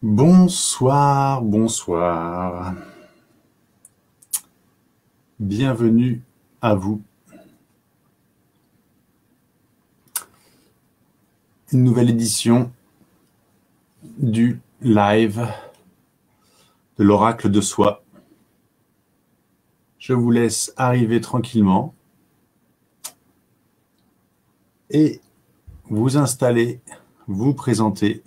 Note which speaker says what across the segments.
Speaker 1: Bonsoir, bonsoir. Bienvenue à vous. Une nouvelle édition du live de l'oracle de soi. Je vous laisse arriver tranquillement et vous installer, vous présenter.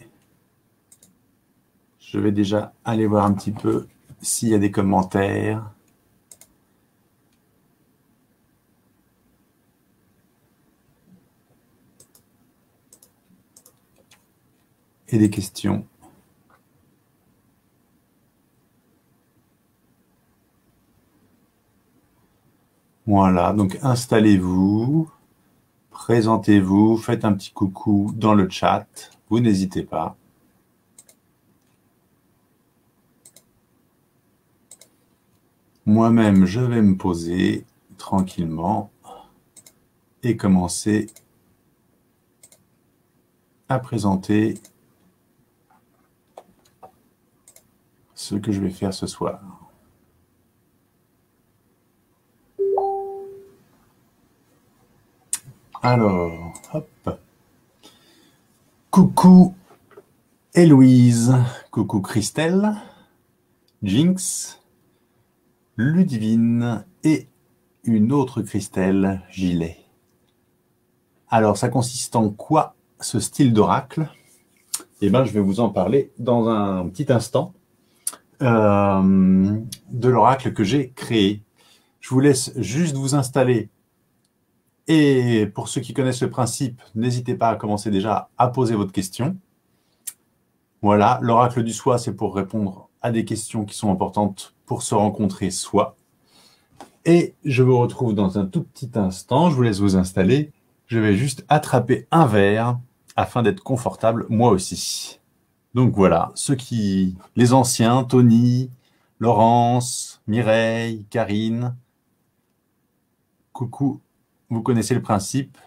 Speaker 1: Je vais déjà aller voir un petit peu s'il y a des commentaires. Et des questions. Voilà, donc installez-vous, présentez-vous, faites un petit coucou dans le chat, vous n'hésitez pas. Moi-même, je vais me poser tranquillement et commencer à présenter ce que je vais faire ce soir. Alors, hop. Coucou Héloïse, coucou Christelle, Jinx, Ludivine et une autre Christelle, Gilet. Alors, ça consiste en quoi ce style d'oracle? Eh bien, je vais vous en parler dans un petit instant de l'oracle que j'ai créé. Je vous laisse juste vous installer. Et pour ceux qui connaissent le principe, n'hésitez pas à commencer déjà à poser votre question. Voilà, l'oracle du soi, c'est pour répondre à des questions qui sont importantes pour se rencontrer soi. Et je vous retrouve dans un tout petit instant. Je vous laisse vous installer. Je vais juste attraper un verre afin d'être confortable moi aussi. Donc voilà, les anciens, Tony, Laurence, Mireille, Karine, coucou, vous connaissez le principe.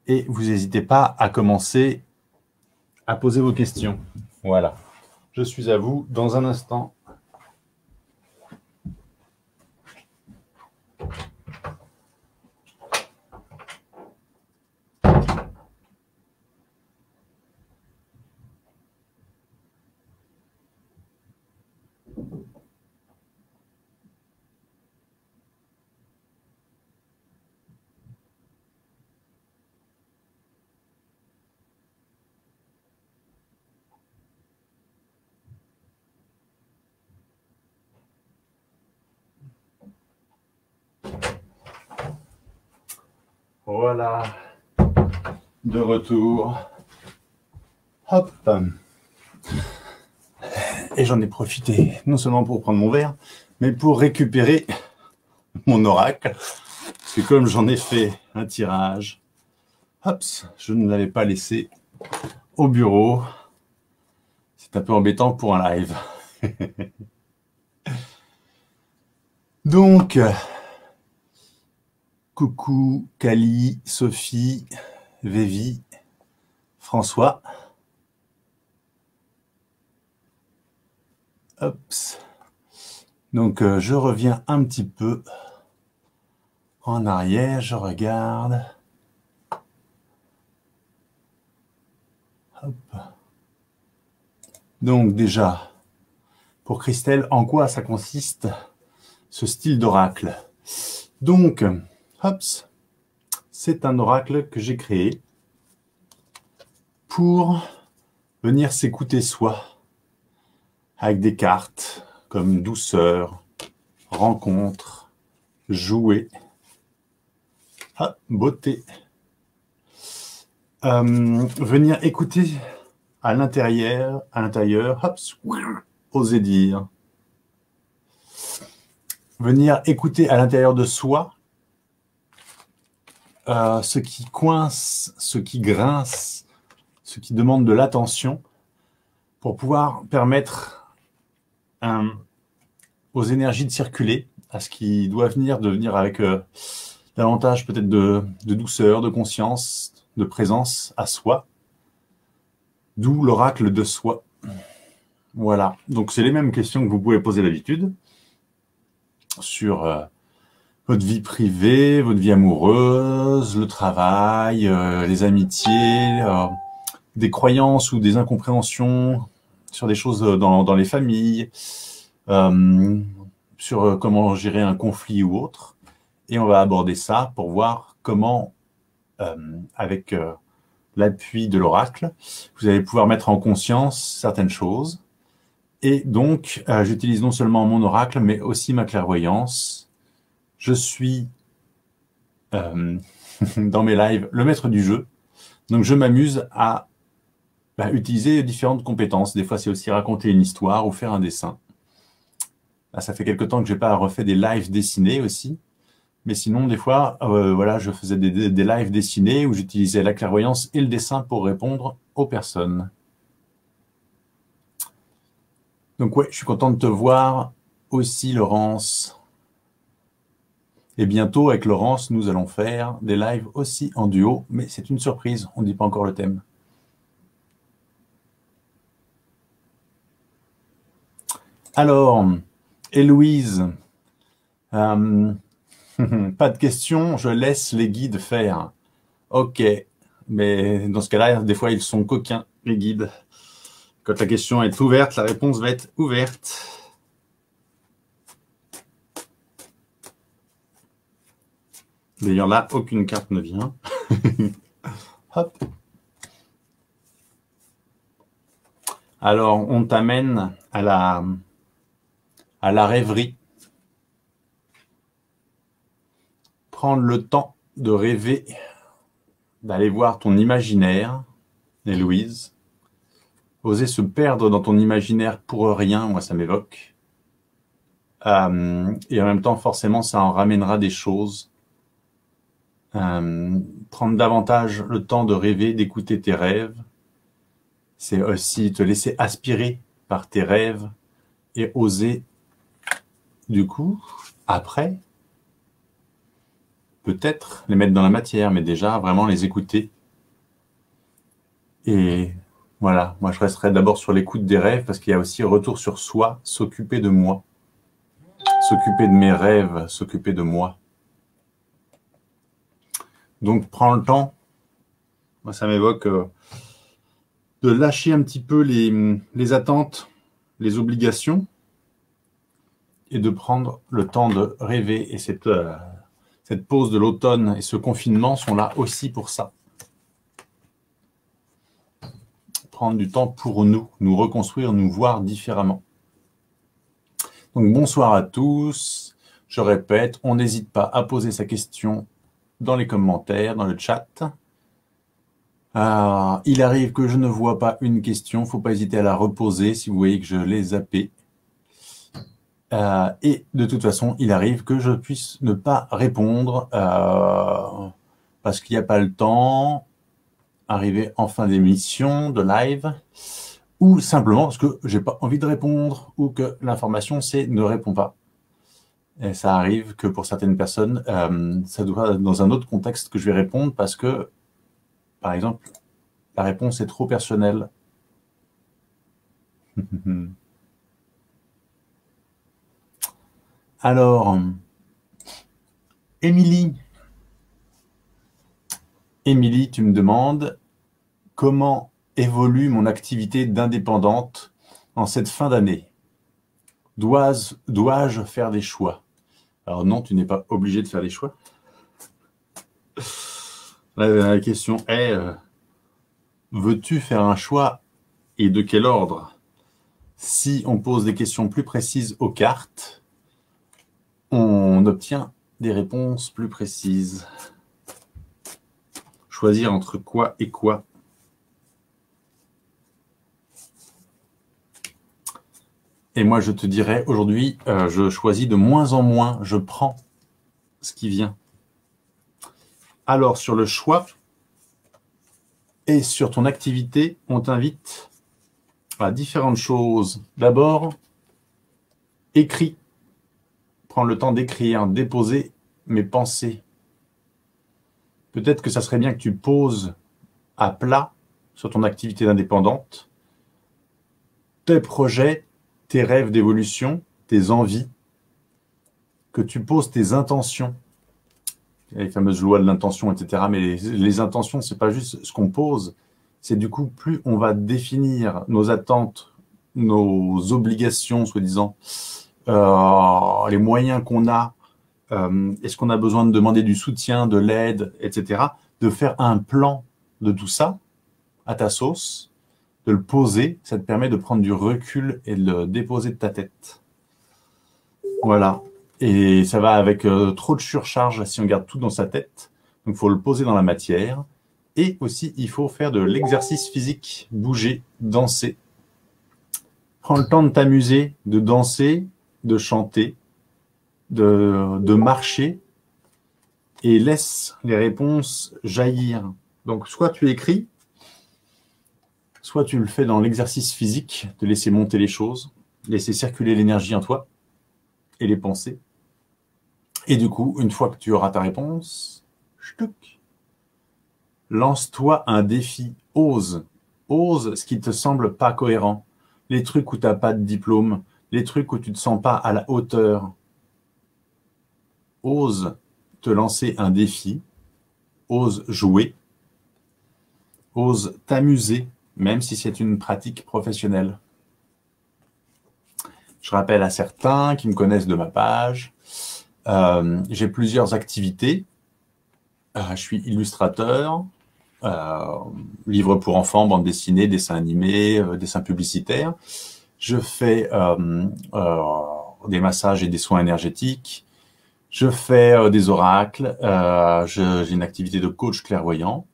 Speaker 1: Et vous n'hésitez pas à commencer à poser vos questions. Voilà, je suis à vous dans un instant. Voilà, de retour. Hop. Et j'en ai profité, non seulement pour prendre mon verre, mais pour récupérer mon oracle. Parce que comme j'en ai fait un tirage, hop, je ne l'avais pas laissé au bureau. C'est un peu embêtant pour un live. Donc, coucou Cali, Sophie, Vévi, François. Hop. Donc, je reviens un petit peu en arrière, je regarde. Hop. Donc déjà, pour Christelle, en quoi ça consiste ce style d'oracle? Donc, hop, c'est un oracle que j'ai créé pour venir s'écouter soi avec des cartes comme douceur, rencontre, jouer, beauté. Venir écouter à l'intérieur, hop, oser dire. Venir écouter à l'intérieur de soi ce qui coince, ce qui grince, ce qui demande de l'attention pour pouvoir permettre aux énergies de circuler, à ce qui doit venir, de venir avec davantage peut-être de douceur, de conscience, de présence à soi. D'où l'oracle de soi. Voilà. Donc, c'est les mêmes questions que vous pouvez poser d'habitude sur votre vie privée, votre vie amoureuse, le travail, les amitiés, des croyances ou des incompréhensions sur des choses dans les familles, sur comment gérer un conflit ou autre. Et on va aborder ça pour voir comment, avec l'appui de l'oracle, vous allez pouvoir mettre en conscience certaines choses. Et donc, j'utilise non seulement mon oracle, mais aussi ma clairvoyance. Je suis, dans mes lives, le maître du jeu. Donc, je m'amuse à utiliser différentes compétences. Des fois, c'est aussi raconter une histoire ou faire un dessin. Là, ça fait quelque temps que je n'ai pas refait des lives dessinés aussi. Mais sinon, des fois, voilà, je faisais des lives dessinés où j'utilisais la clairvoyance et le dessin pour répondre aux personnes. Donc ouais, je suis content de te voir aussi, Laurence. Et bientôt, avec Laurence, nous allons faire des lives aussi en duo, mais c'est une surprise, on ne dit pas encore le thème. Alors, Héloïse, pas de questions, je laisse les guides faire. Ok, mais dans ce cas-là, des fois, ils sont coquins, les guides. Quand la question est ouverte, la réponse va être ouverte. D'ailleurs, là, aucune carte ne vient. Hop. Alors, on t'amène à la rêverie. Prendre le temps de rêver, d'aller voir ton imaginaire, Héloïse. Oser se perdre dans ton imaginaire pour rien, moi, ça m'évoque. Et en même temps, forcément, ça en ramènera des choses. Prendre davantage le temps de rêver, d'écouter tes rêves. C'est aussi te laisser aspirer par tes rêves et oser, du coup, après, peut-être les mettre dans la matière, mais déjà vraiment les écouter. Et voilà, moi je resterai d'abord sur l'écoute des rêves parce qu'il y a aussi retour sur soi, s'occuper de moi, s'occuper de mes rêves, s'occuper de moi. Donc prends le temps, moi ça m'évoque de lâcher un petit peu les attentes, les obligations et de prendre le temps de rêver. Et cette pause de l'automne et ce confinement sont là aussi pour ça. Prendre du temps pour nous reconstruire, nous voir différemment. Donc bonsoir à tous. Je répète, on n'hésite pas à poser sa question dans les commentaires, dans le chat. Il arrive que je ne vois pas une question, il ne faut pas hésiter à la reposer si vous voyez que je l'ai zappée. Et de toute façon, il arrive que je puisse ne pas répondre parce qu'il n'y a pas le temps, arriver en fin d'émission, de live, ou simplement parce que j'ai pas envie de répondre ou que l'information c'est ne répond pas. Et ça arrive que pour certaines personnes, ça doit être dans un autre contexte que je vais répondre parce que, par exemple, la réponse est trop personnelle. Alors, Émilie, tu me demandes comment évolue mon activité d'indépendante en cette fin d'année. Dois-je faire des choix? Alors non, tu n'es pas obligé de faire des choix. La question est, veux-tu faire un choix et de quel ordre? Si on pose des questions plus précises aux cartes, on obtient des réponses plus précises. Choisir entre quoi et quoi? Et moi, je te dirais, aujourd'hui, je choisis de moins en moins, je prends ce qui vient. Alors, sur le choix et sur ton activité, on t'invite à différentes choses. D'abord, écris. Prends le temps d'écrire, déposer mes pensées. Peut-être que ça serait bien que tu poses à plat sur ton activité d'indépendante, tes projets, tes rêves d'évolution, tes envies, que tu poses tes intentions, les fameuses lois de l'intention, etc. Mais les intentions, c'est pas juste ce qu'on pose, c'est du coup, plus on va définir nos attentes, nos obligations, soi-disant, les moyens qu'on a, est-ce qu'on a besoin de demander du soutien, de l'aide, etc., de faire un plan de tout ça à ta sauce, de le poser, ça te permet de prendre du recul et de le déposer de ta tête. Voilà. Et ça va avec trop de surcharge si on garde tout dans sa tête. Donc, il faut le poser dans la matière. Et aussi, il faut faire de l'exercice physique, bouger, danser. Prends le temps de t'amuser, de danser, de chanter, de marcher et laisse les réponses jaillir. Donc, soit tu écris, soit tu le fais dans l'exercice physique, de laisser monter les choses, laisser circuler l'énergie en toi et les pensées. Et du coup, une fois que tu auras ta réponse, ch'touk, lance-toi un défi. Ose. Ose ce qui te semble pas cohérent. Les trucs où tu n'as pas de diplôme, les trucs où tu ne te sens pas à la hauteur. Ose te lancer un défi. Ose jouer. Ose t'amuser, même si c'est une pratique professionnelle. Je rappelle à certains qui me connaissent de ma page, j'ai plusieurs activités. Je suis illustrateur, livres pour enfants, bande dessinée, dessins animés, dessins publicitaires. Je fais des massages et des soins énergétiques. Je fais des oracles. J'ai une activité de coach clairvoyant.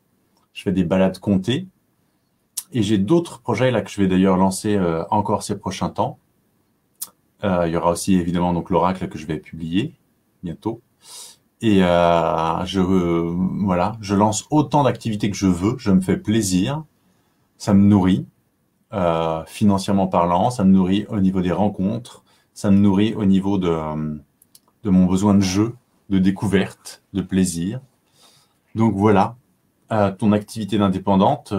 Speaker 1: Je fais des balades comptées. Et j'ai d'autres projets là que je vais d'ailleurs lancer encore ces prochains temps. Il y aura aussi évidemment donc l'oracle que je vais publier bientôt. Et voilà, je lance autant d'activités que je veux. Je me fais plaisir. Ça me nourrit, financièrement parlant. Ça me nourrit au niveau des rencontres. Ça me nourrit au niveau de mon besoin de jeu, de découverte, de plaisir. Donc voilà, ton activité d'indépendante,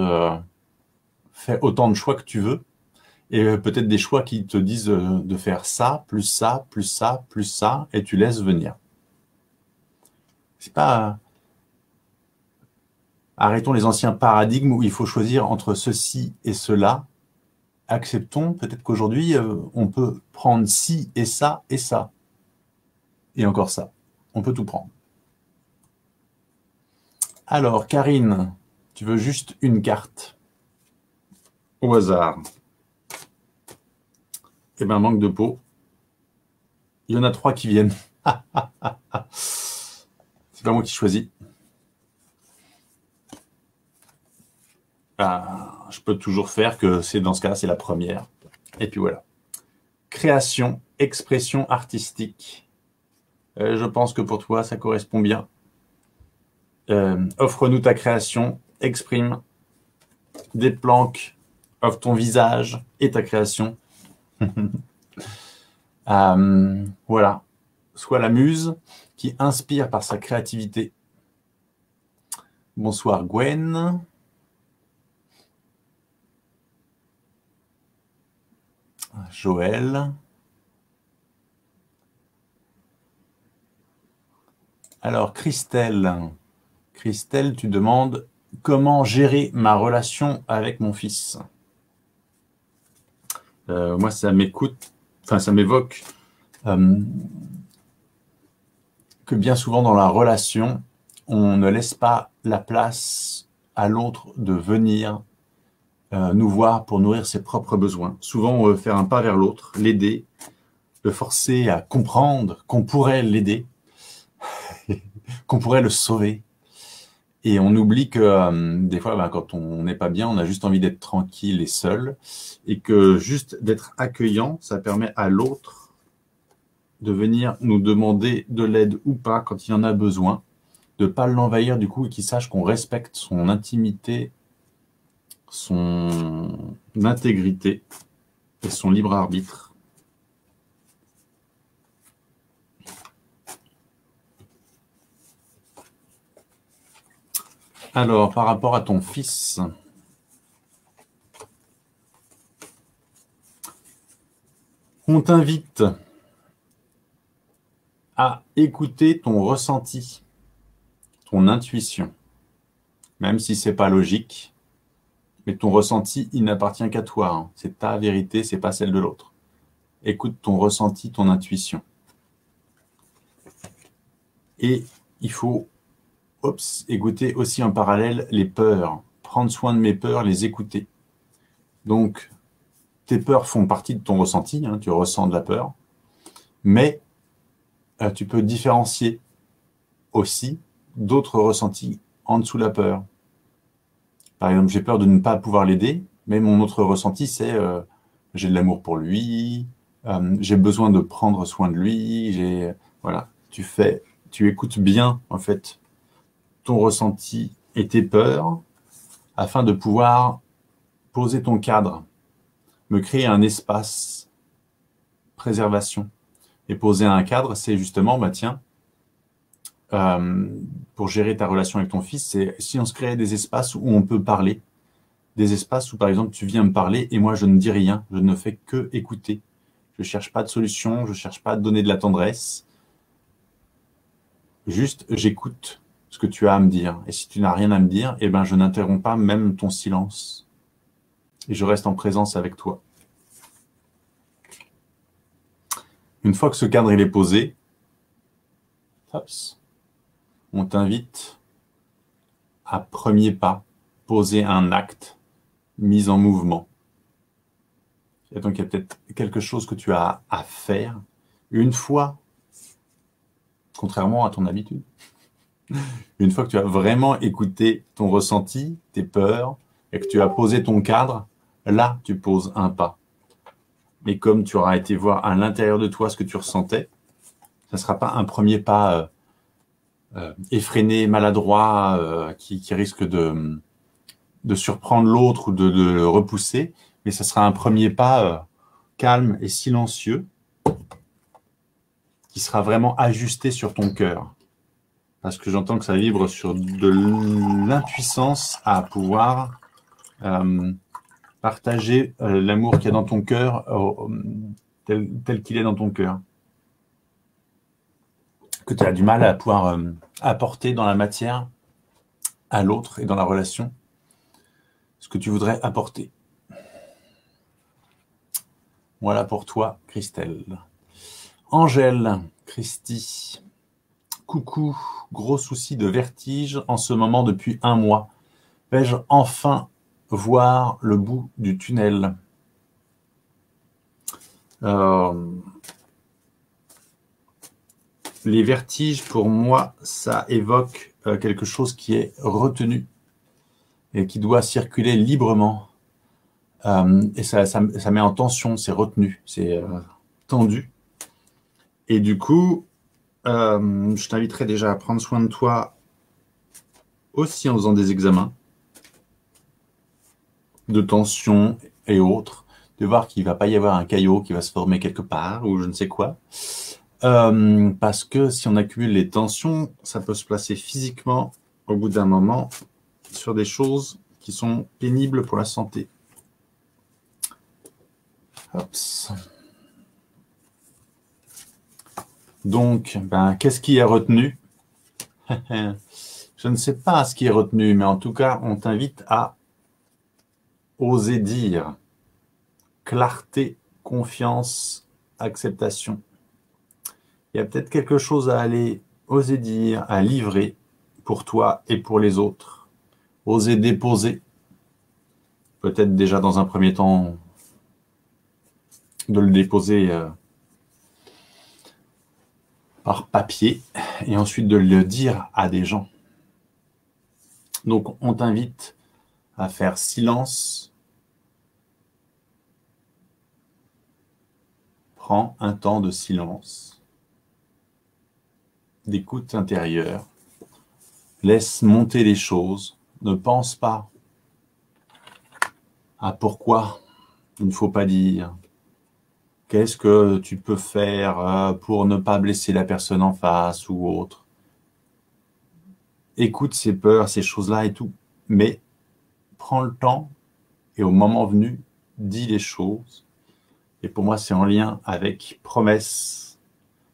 Speaker 1: fais autant de choix que tu veux. Et peut-être des choix qui te disent de faire ça, plus ça, plus ça, plus ça, et tu laisses venir. C'est pas... Arrêtons les anciens paradigmes où il faut choisir entre ceci et cela. Acceptons peut-être qu'aujourd'hui, on peut prendre ci et ça et ça. Et encore ça. On peut tout prendre. Alors, Karine, tu veux juste une carte au hasard. Eh bien, manque de peau. Il y en a 3 qui viennent. C'est pas moi qui choisis. Je peux toujours faire que c'est dans ce cas-là, c'est la première. Et puis voilà. Création, expression artistique. Je pense que pour toi, ça correspond bien. Offre-nous ta création, exprime, déplanque, offre ton visage et ta création. Voilà. Sois la muse qui inspire par sa créativité. Bonsoir Gwen. Joël. Alors Christelle. Christelle, tu demandes comment gérer ma relation avec mon fils. Moi, ça m'écoute, enfin ça m'évoque que bien souvent dans la relation, on ne laisse pas la place à l'autre de venir nous voir pour nourrir ses propres besoins. Souvent, on veut faire un pas vers l'autre, l'aider, le forcer à comprendre qu'on pourrait l'aider, qu'on pourrait le sauver. Et on oublie que des fois, quand on n'est pas bien, on a juste envie d'être tranquille et seul. Et que juste d'être accueillant, ça permet à l'autre de venir nous demander de l'aide ou pas quand il en a besoin, de ne pas l'envahir du coup et qu'il sache qu'on respecte son intimité, son intégrité et son libre arbitre. Alors, par rapport à ton fils, On t'invite à écouter ton ressenti, ton intuition, même si c'est pas logique, mais ton ressenti, il n'appartient qu'à toi, hein. C'est ta vérité, c'est pas celle de l'autre. Écoute ton ressenti, ton intuition. Et il faut écouter aussi en parallèle les peurs, prendre soin de mes peurs, les écouter. Donc, tes peurs font partie de ton ressenti, hein, tu ressens de la peur, mais tu peux différencier aussi d'autres ressentis en dessous de la peur. Par exemple, j'ai peur de ne pas pouvoir l'aider, mais mon autre ressenti, c'est j'ai de l'amour pour lui, j'ai besoin de prendre soin de lui, voilà, tu écoutes bien en fait ton ressenti et tes peurs afin de pouvoir poser ton cadre, me créer un espace préservation. Et poser un cadre, c'est justement, bah tiens, pour gérer ta relation avec ton fils, c'est si on se crée des espaces où on peut parler, des espaces où, par exemple, tu viens me parler et moi, je ne dis rien, je ne fais que écouter. Je ne cherche pas de solution, je ne cherche pas à te donner de la tendresse. Juste, j'écoute ce que tu as à me dire. Et si tu n'as rien à me dire, eh ben, je n'interromps pas même ton silence. Et je reste en présence avec toi. Une fois que ce cadre il est posé, on t'invite à premier pas, poser un acte, mise en mouvement. Et donc, il y a peut-être quelque chose que tu as à faire une fois, contrairement à ton habitude. Une fois que tu as vraiment écouté ton ressenti, tes peurs, et que tu as posé ton cadre, là, tu poses un pas. Mais comme tu auras été voir à l'intérieur de toi ce que tu ressentais, ça ne sera pas un premier pas effréné, maladroit, qui risque de surprendre l'autre ou de le repousser, mais ça sera un premier pas calme et silencieux qui sera vraiment ajusté sur ton cœur. Parce que j'entends que ça vibre sur de l'impuissance à pouvoir partager l'amour qu'il y a dans ton cœur tel qu'il est dans ton cœur. Que tu as du mal à pouvoir apporter dans la matière à l'autre et dans la relation ce que tu voudrais apporter. Voilà pour toi, Christelle. Angèle, Christy, coucou, gros souci de vertige en ce moment depuis 1 mois. Vais-je enfin voir le bout du tunnel? Les vertiges, pour moi, ça évoque quelque chose qui est retenu et qui doit circuler librement. Et ça met en tension, c'est retenu, c'est tendu. Et du coup, je t'inviterai déjà à prendre soin de toi aussi en faisant des examens de tension et autres, de voir qu'il ne va pas y avoir un caillot qui va se former quelque part ou je ne sais quoi. Parce que si on accumule les tensions, ça peut se placer physiquement au bout d'un moment sur des choses qui sont pénibles pour la santé. Hops. Donc, qu'est-ce qui est retenu? Je ne sais pas ce qui est retenu, mais en tout cas, on t'invite à oser dire clarté, confiance, acceptation. Il y a peut-être quelque chose à aller oser dire, à livrer pour toi et pour les autres. Oser déposer, peut-être déjà dans un premier temps, de le déposer par papier et ensuite de le dire à des gens. Donc, on t'invite à faire silence. Prends un temps de silence, d'écoute intérieure. Laisse monter les choses. Ne pense pas à pourquoi il ne faut pas dire. Qu'est-ce que tu peux faire pour ne pas blesser la personne en face ou autre? Écoute ces peurs, ces choses-là et tout. Mais prends le temps et au moment venu, dis les choses Et pour moi, c'est en lien avec promesse,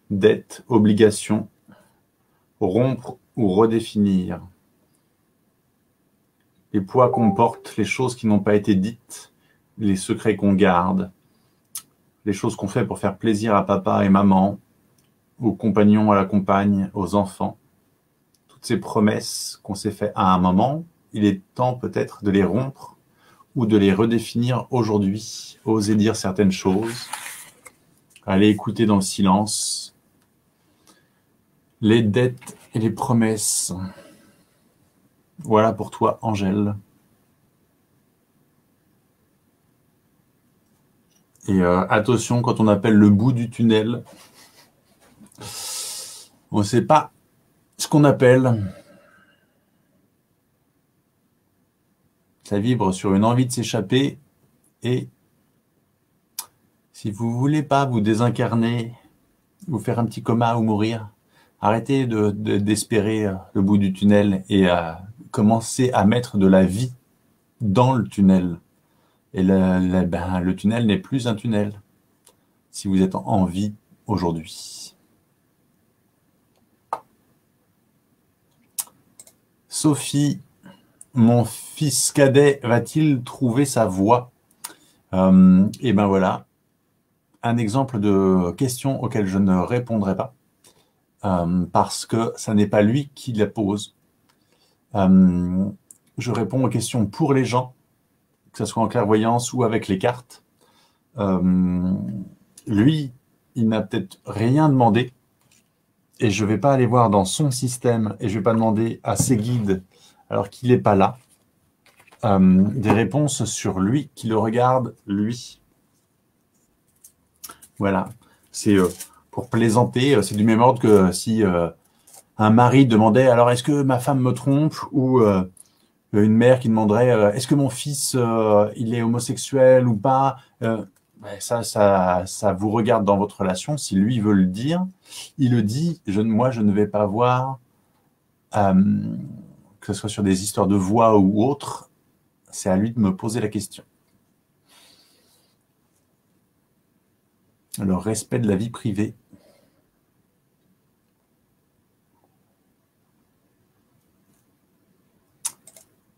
Speaker 1: dette, obligation, rompre ou redéfinir. Les poids qu'on porte, les choses qui n'ont pas été dites, les secrets qu'on garde, les choses qu'on fait pour faire plaisir à papa et maman, aux compagnons, à la compagne, aux enfants. Toutes ces promesses qu'on s'est fait à un moment, il est temps peut-être de les rompre ou de les redéfinir aujourd'hui. Oser dire certaines choses, aller écouter dans le silence. Les dettes et les promesses. Voilà pour toi, Angèle. Et attention, quand on appelle le bout du tunnel, on ne sait pas ce qu'on appelle. Ça vibre sur une envie de s'échapper. Et si vous ne voulez pas vous désincarner, vous faire un petit coma ou mourir, arrêtez d'espérer le bout du tunnel et commencez à mettre de la vie dans le tunnel. Et le tunnel n'est plus un tunnel si vous êtes en vie aujourd'hui. Sophie, mon fils cadet va-t-il trouver sa voie? Et ben voilà, un exemple de question auquel je ne répondrai pas, parce que ça n'est pas lui qui la pose. Je réponds aux questions pour les gens, que ce soit en clairvoyance ou avec les cartes. Lui, il n'a peut-être rien demandé, et je ne vais pas aller voir dans son système, et je ne vais pas demander à ses guides, alors qu'il n'est pas là, des réponses sur lui, qui le regarde, lui. Voilà, c'est pour plaisanter, c'est du même ordre que si un mari demandait « Alors, est-ce que ma femme me trompe ?» ou une mère qui demanderait « Est-ce que mon fils, il est homosexuel ou pas ?» Ça vous regarde dans votre relation. Si lui veut le dire, il le dit. Moi, je ne vais pas voir, que ce soit sur des histoires de voix ou autres, c'est à lui de me poser la question. Le respect de la vie privée.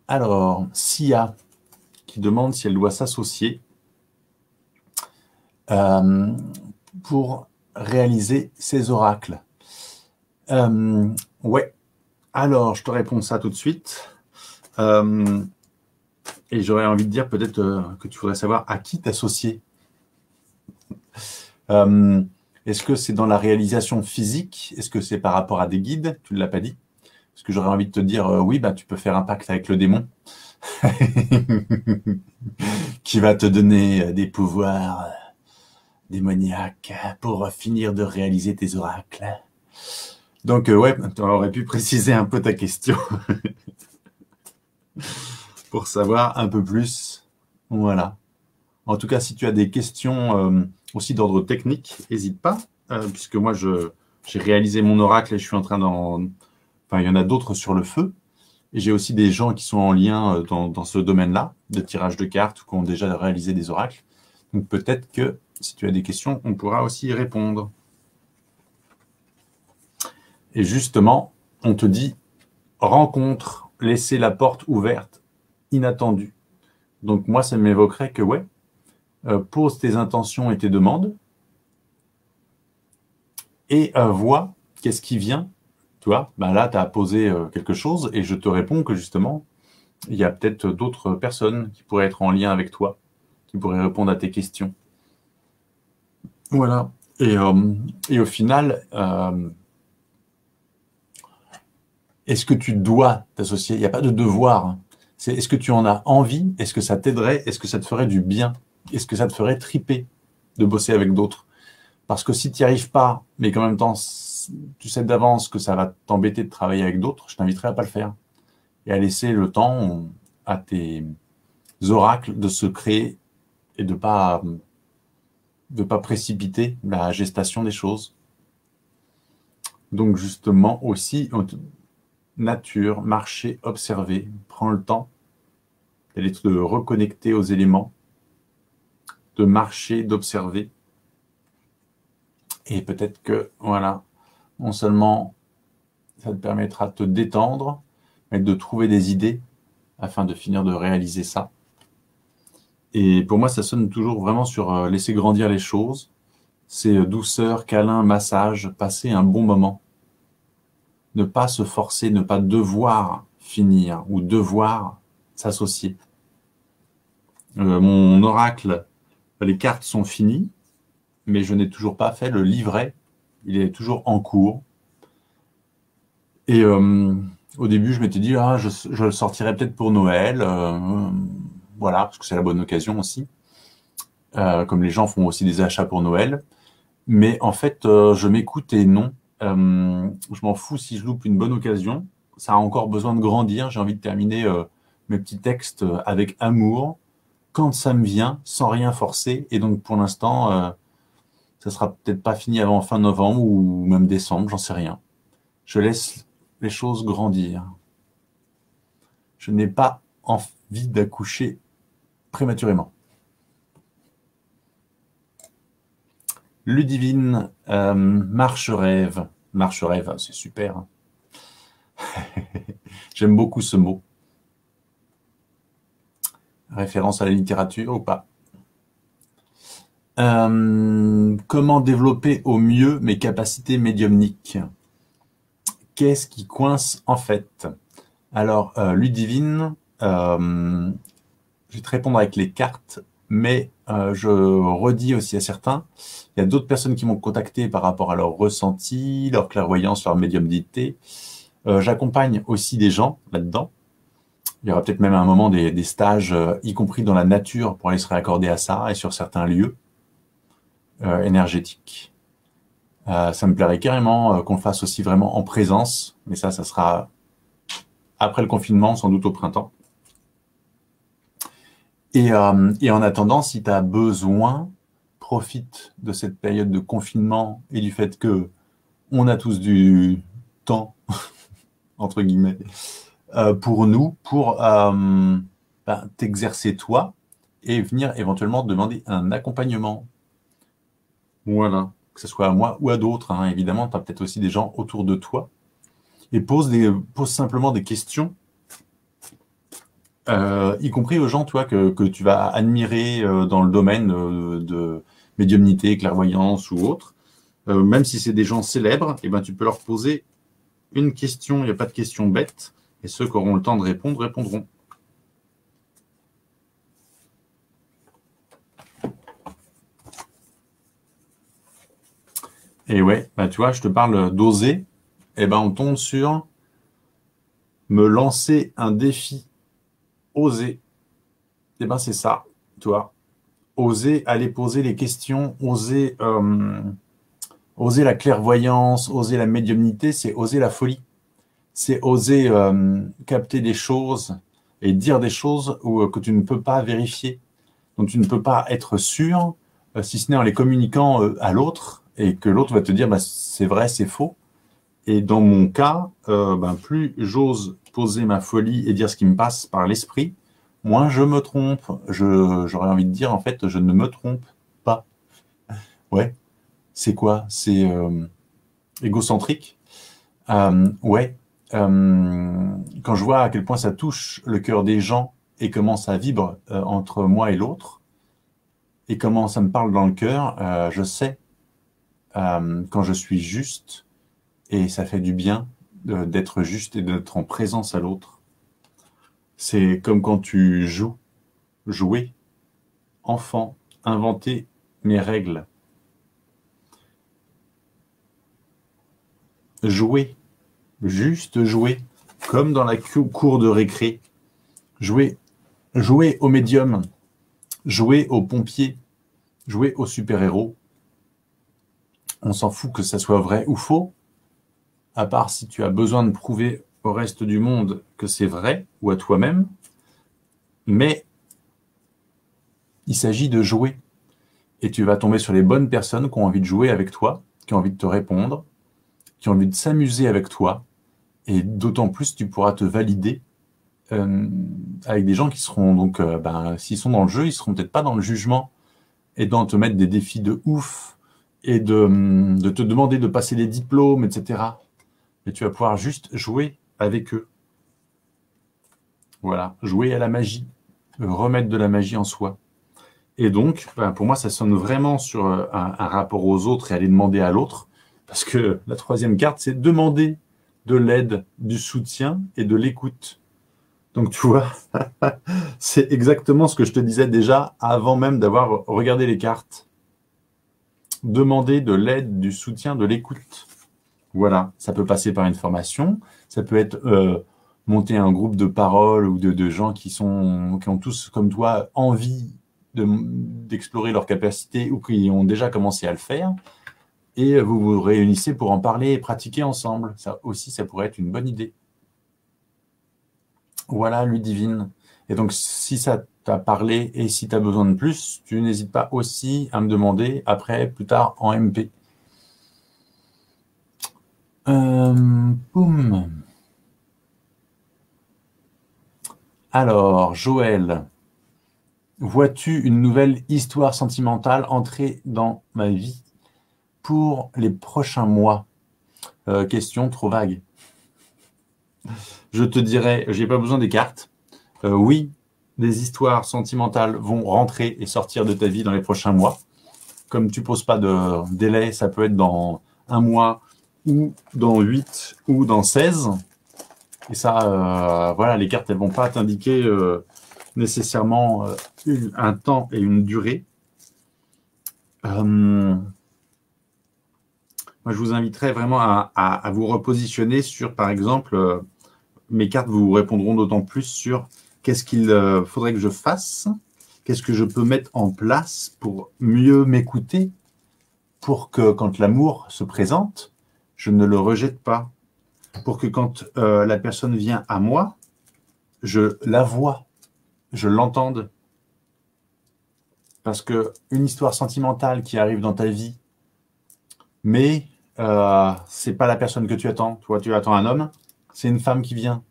Speaker 1: Alors, Sia, qui demande si elle doit s'associer pour réaliser ses oracles. Ouais. Alors, je te réponds ça tout de suite. Et j'aurais envie de dire peut-être que tu voudrais savoir à qui t'associer. Est-ce que c'est dans la réalisation physique? Est-ce que c'est par rapport à des guides? Tu ne l'as pas dit. Parce que j'aurais envie de te dire, oui, bah, tu peux faire un pacte avec le démon qui va te donner des pouvoirs démoniaques pour finir de réaliser tes oracles. Donc, ouais, tu aurais pu préciser un peu ta question pour savoir un peu plus. Voilà. En tout cas, si tu as des questions aussi d'ordre technique, n'hésite pas, puisque moi, j'ai réalisé mon oracle et je suis en train d'en... Enfin, il y en a d'autres sur le feu. Et j'ai aussi des gens qui sont en lien dans ce domaine-là, de tirage de cartes, ou qui ont déjà réalisé des oracles. Donc peut-être que, si tu as des questions, on pourra aussi y répondre. Et justement, on te dit, rencontre, laisser la porte ouverte, inattendue. Donc moi, ça m'évoquerait que, ouais, pose tes intentions et tes demandes, et vois qu'est-ce qui vient. Tu vois, ben là, tu as posé quelque chose, et je te réponds que justement, il y a peut-être d'autres personnes qui pourraient être en lien avec toi, qui pourraient répondre à tes questions. Voilà. Et au final, est-ce que tu dois t'associer? Il n'y a pas de devoir. C'est est-ce que tu en as envie? Est-ce que ça t'aiderait? Est-ce que ça te ferait du bien? Est-ce que ça te ferait triper de bosser avec d'autres? Parce que si tu n'y arrives pas, mais qu'en même temps, tu sais d'avance que ça va t'embêter de travailler avec d'autres, je t'inviterai à pas le faire. Et à laisser le temps à tes oracles de se créer et de pas précipiter la gestation des choses. Donc justement aussi, nature, marcher, observer, prends le temps d'aller te reconnecter aux éléments de marcher, d'observer. Et peut-être que, voilà, non seulement ça te permettra de te détendre, mais de trouver des idées afin de finir de réaliser ça. Et pour moi, ça sonne toujours vraiment sur laisser grandir les choses. C'est douceur, câlin, massage, passer un bon moment. Ne pas se forcer, ne pas devoir finir ou devoir s'associer. Mon oracle, les cartes sont finies, mais je n'ai toujours pas fait le livret. Il est toujours en cours. Et au début, je m'étais dit, je le sortirai peut-être pour Noël. Voilà, parce que c'est la bonne occasion aussi. Comme les gens font aussi des achats pour Noël. Mais en fait, je m'écoute et non. Je m'en fous si je loupe une bonne occasion. Ça a encore besoin de grandir. J'ai envie de terminer mes petits textes avec amour, quand ça me vient, sans rien forcer. Et donc, pour l'instant, ça sera peut-être pas fini avant fin novembre ou même décembre, j'en sais rien. Je laisse les choses grandir. Je n'ai pas envie d'accoucher prématurément. Ludivine, marche-rêve. Marche-rêve, c'est super. Hein. J'aime beaucoup ce mot. Référence à la littérature ou pas? Comment développer au mieux mes capacités médiumniques? Qu'est-ce qui coince en fait? Alors, Ludivine, je vais te répondre avec les cartes, mais je redis aussi à certains, il y a d'autres personnes qui m'ont contacté par rapport à leur ressenti, leur clairvoyance, leur médiumnité. J'accompagne aussi des gens là-dedans. Il y aura peut-être même à un moment des stages, y compris dans la nature, pour aller se réaccorder à ça, et sur certains lieux énergétiques. Ça me plairait carrément qu'on le fasse aussi vraiment en présence, mais ça sera après le confinement, sans doute au printemps. Et en attendant, si tu as besoin, profite de cette période de confinement et du fait que on a tous du temps, entre guillemets, pour nous, pour t'exercer toi et venir éventuellement demander un accompagnement. Voilà, que ce soit à moi ou à d'autres, hein. Évidemment, tu as peut-être aussi des gens autour de toi. Et pose simplement des questions, y compris aux gens que tu vas admirer dans le domaine de médiumnité, clairvoyance ou autre. Même si c'est des gens célèbres, eh ben, tu peux leur poser une question, il n'y a pas de question bête, et ceux qui auront le temps de répondre, répondront. Et ouais, bah tu vois, je te parle d'oser, et ben on tombe sur me lancer un défi, oser. Et ben c'est ça, tu vois. Oser aller poser les questions, oser la clairvoyance, oser la médiumnité, c'est oser la folie. C'est oser capter des choses et dire des choses que tu ne peux pas vérifier, dont tu ne peux pas être sûr, si ce n'est en les communiquant à l'autre, et que l'autre va te dire c'est vrai, c'est faux. Et dans mon cas, plus j'ose poser ma folie et dire ce qui me passe par l'esprit, moins je me trompe. J'aurais envie de dire, en fait, je ne me trompe pas. Ouais. C'est quoi? C'est égocentrique? Ouais. Quand je vois à quel point ça touche le cœur des gens et comment ça vibre entre moi et l'autre, et comment ça me parle dans le cœur, je sais quand je suis juste, et ça fait du bien d'être juste et d'être en présence à l'autre. C'est comme quand tu jouer, enfant, inventer mes règles. Jouer, juste jouer, comme dans la cour de récré. Jouer au médium, jouer au pompier, jouer au super-héros. On s'en fout que ça soit vrai ou faux, à part si tu as besoin de prouver au reste du monde que c'est vrai, ou à toi-même, mais il s'agit de jouer. Et tu vas tomber sur les bonnes personnes qui ont envie de jouer avec toi, qui ont envie de te répondre, qui ont envie de s'amuser avec toi, et d'autant plus tu pourras te valider avec des gens qui seront donc, s'ils sont dans le jeu, ils seront peut-être pas dans le jugement, et dans te mettre des défis de ouf et de te demander de passer les diplômes, etc. Et tu vas pouvoir juste jouer avec eux. Voilà, jouer à la magie, remettre de la magie en soi. Et donc, ben, pour moi, ça sonne vraiment sur un rapport aux autres et aller demander à l'autre. Parce que la troisième carte, c'est demander de l'aide, du soutien et de l'écoute. Donc, tu vois, c'est exactement ce que je te disais déjà avant même d'avoir regardé les cartes. Demander de l'aide, du soutien, de l'écoute. Voilà, ça peut passer par une formation, ça peut être monter un groupe de parole ou de gens qui ont tous, comme toi, envie d'explorer leurs capacités ou qui ont déjà commencé à le faire. Et vous vous réunissez pour en parler et pratiquer ensemble. Ça aussi, ça pourrait être une bonne idée. Voilà, Ludivine. Et donc, si ça t'a parlé et si tu as besoin de plus, tu n'hésites pas aussi à me demander après, plus tard, en MP. Boum. Alors, Joël, vois-tu une nouvelle histoire sentimentale entrer dans ma vie pour les prochains mois? Question trop vague. Je te dirais, j'ai pas besoin des cartes. Oui, des histoires sentimentales vont rentrer et sortir de ta vie dans les prochains mois. Comme tu poses pas de délai, ça peut être dans un mois ou dans 8 ou dans 16. Et ça, voilà, les cartes, elles vont pas t'indiquer nécessairement un temps et une durée. Moi, je vous inviterais vraiment à vous repositionner sur, par exemple, mes cartes vous répondront d'autant plus sur qu'est-ce qu'il faudrait que je fasse, qu'est-ce que je peux mettre en place pour mieux m'écouter, pour que quand l'amour se présente, je ne le rejette pas, pour que quand la personne vient à moi, je la vois, je l'entende. Parce qu'une histoire sentimentale qui arrive dans ta vie, mais c'est pas la personne que tu attends. Toi, tu attends un homme, c'est une femme qui vient.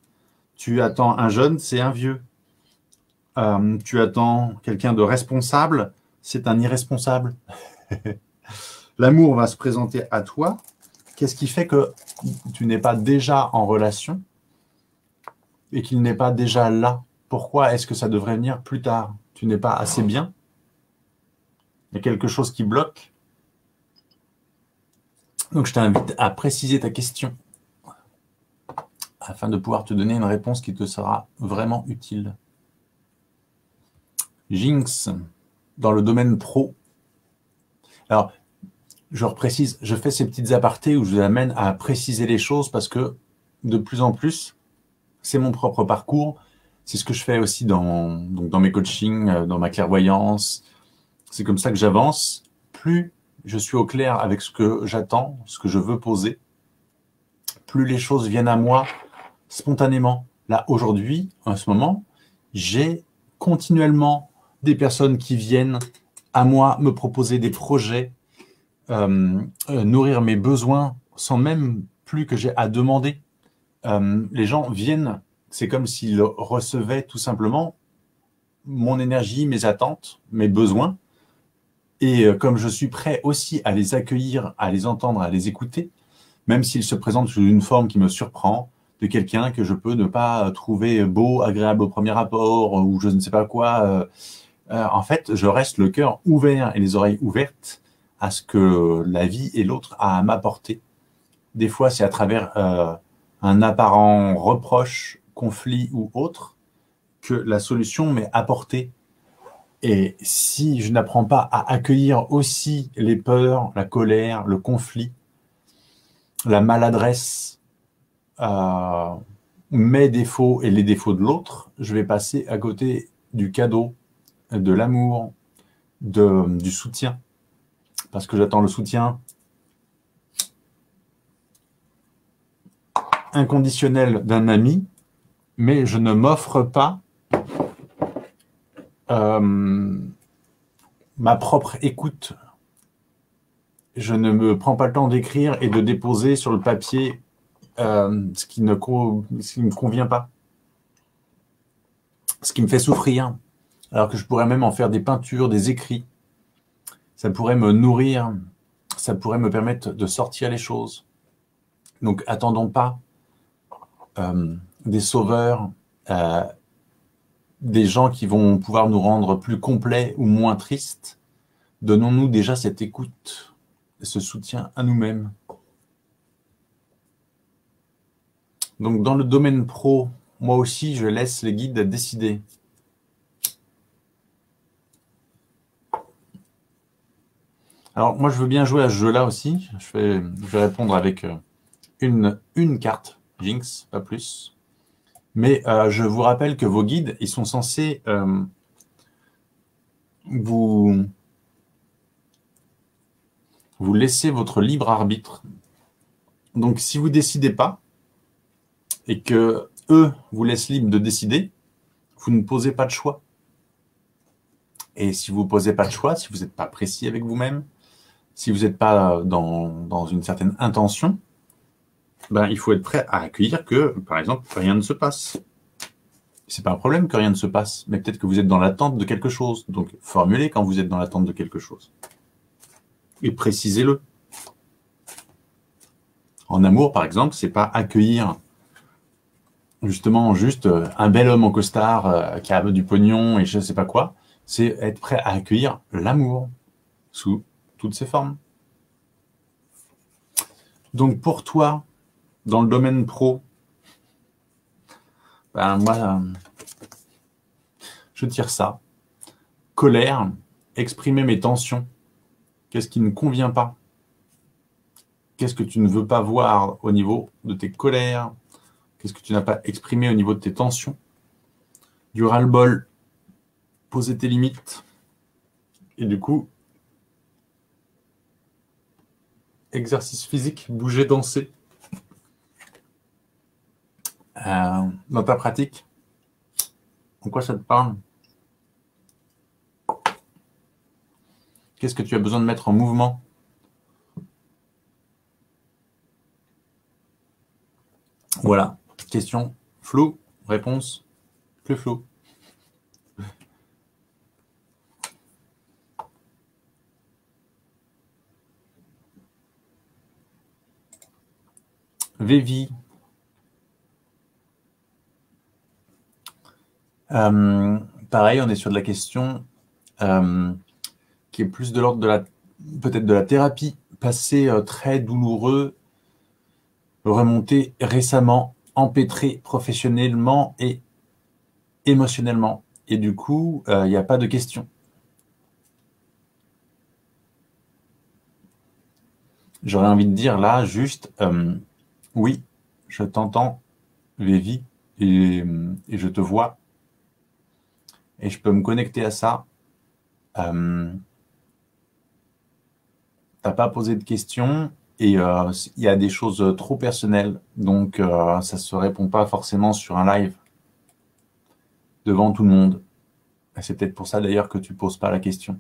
Speaker 1: Tu attends un jeune, c'est un vieux. Tu attends quelqu'un de responsable, c'est un irresponsable. L'amour va se présenter à toi. Qu'est-ce qui fait que tu n'es pas déjà en relation et qu'il n'est pas déjà là? Pourquoi est-ce que ça devrait venir plus tard? Tu n'es pas assez bien? Il y a quelque chose qui bloque? Donc, je t'invite à préciser ta question afin de pouvoir te donner une réponse qui te sera vraiment utile. Jinx, dans le domaine pro. Alors, je reprécise, je fais ces petites apartés où je vous amène à préciser les choses parce que de plus en plus, c'est mon propre parcours. C'est ce que je fais aussi dans mes coachings, dans ma clairvoyance. C'est comme ça que j'avance. Plus je suis au clair avec ce que j'attends, ce que je veux poser, plus les choses viennent à moi spontanément. Là, aujourd'hui, en ce moment, j'ai continuellement des personnes qui viennent à moi me proposer des projets, nourrir mes besoins sans même plus que j'ai à demander. Les gens viennent, c'est comme s'ils recevaient tout simplement mon énergie, mes attentes, mes besoins. Et comme je suis prêt aussi à les accueillir, à les entendre, à les écouter, même s'ils se présentent sous une forme qui me surprend, de quelqu'un que je peux ne pas trouver beau, agréable au premier rapport, ou je ne sais pas quoi. En fait, je reste le cœur ouvert et les oreilles ouvertes à ce que la vie et l'autre a à m'apporter. Des fois, c'est à travers un apparent reproche, conflit ou autre que la solution m'est apportée. Et si je n'apprends pas à accueillir aussi les peurs, la colère, le conflit, la maladresse, mes défauts et les défauts de l'autre, je vais passer à côté du cadeau, de l'amour, du soutien. Parce que j'attends le soutien inconditionnel d'un ami, mais je ne m'offre pas ma propre écoute. Je ne me prends pas le temps d'écrire et de déposer sur le papier ce qui ne me convient pas, ce qui me fait souffrir, alors que je pourrais même en faire des peintures, des écrits. Ça pourrait me nourrir, ça pourrait me permettre de sortir les choses. Donc, attendons pas des sauveurs, des gens qui vont pouvoir nous rendre plus complets ou moins tristes. Donnons-nous déjà cette écoute, ce soutien à nous-mêmes. Donc, dans le domaine pro, moi aussi, je laisse les guides décider. Alors, moi, je veux bien jouer à ce jeu-là aussi. Je vais répondre avec une carte, Jinx, pas plus. Mais je vous rappelle que vos guides, ils sont censés vous laisser votre libre arbitre. Donc, si vous ne décidez pas et que eux vous laissent libre de décider, vous ne posez pas de choix. Et si vous ne posez pas de choix, si vous n'êtes pas précis avec vous-même, si vous n'êtes pas dans une certaine intention, ben, il faut être prêt à accueillir que, par exemple, rien ne se passe. C'est pas un problème que rien ne se passe, mais peut-être que vous êtes dans l'attente de quelque chose. Donc, formulez quand vous êtes dans l'attente de quelque chose. Et précisez-le. En amour, par exemple, c'est pas accueillir justement juste un bel homme en costard qui a du pognon et je ne sais pas quoi. C'est être prêt à accueillir l'amour sous toutes ses formes. Donc pour toi, dans le domaine pro, ben moi, je tire ça. Colère, exprimer mes tensions. Qu'est-ce qui ne convient pas? Qu'est-ce que tu ne veux pas voir au niveau de tes colères? Qu'est-ce que tu n'as pas exprimé au niveau de tes tensions? Du ras-le-bol, poser tes limites. Et du coup, exercice physique, bouger, danser. Dans ta pratique, en quoi ça te parle? Qu'est-ce que tu as besoin de mettre en mouvement? Voilà. Question floue, réponse plus floue. Vévi. Pareil, on est sur de la question qui est plus de l'ordre de peut-être de la thérapie, passé très douloureux, remonté récemment, empêtré professionnellement et émotionnellement. Et du coup, il n'y a pas de question. J'aurais envie de dire là, juste, oui, je t'entends, Lévi, et je te vois, et je peux me connecter à ça. T'as pas posé de questions, et il y a des choses trop personnelles, donc ça se répond pas forcément sur un live devant tout le monde. C'est peut-être pour ça d'ailleurs que tu poses pas la question.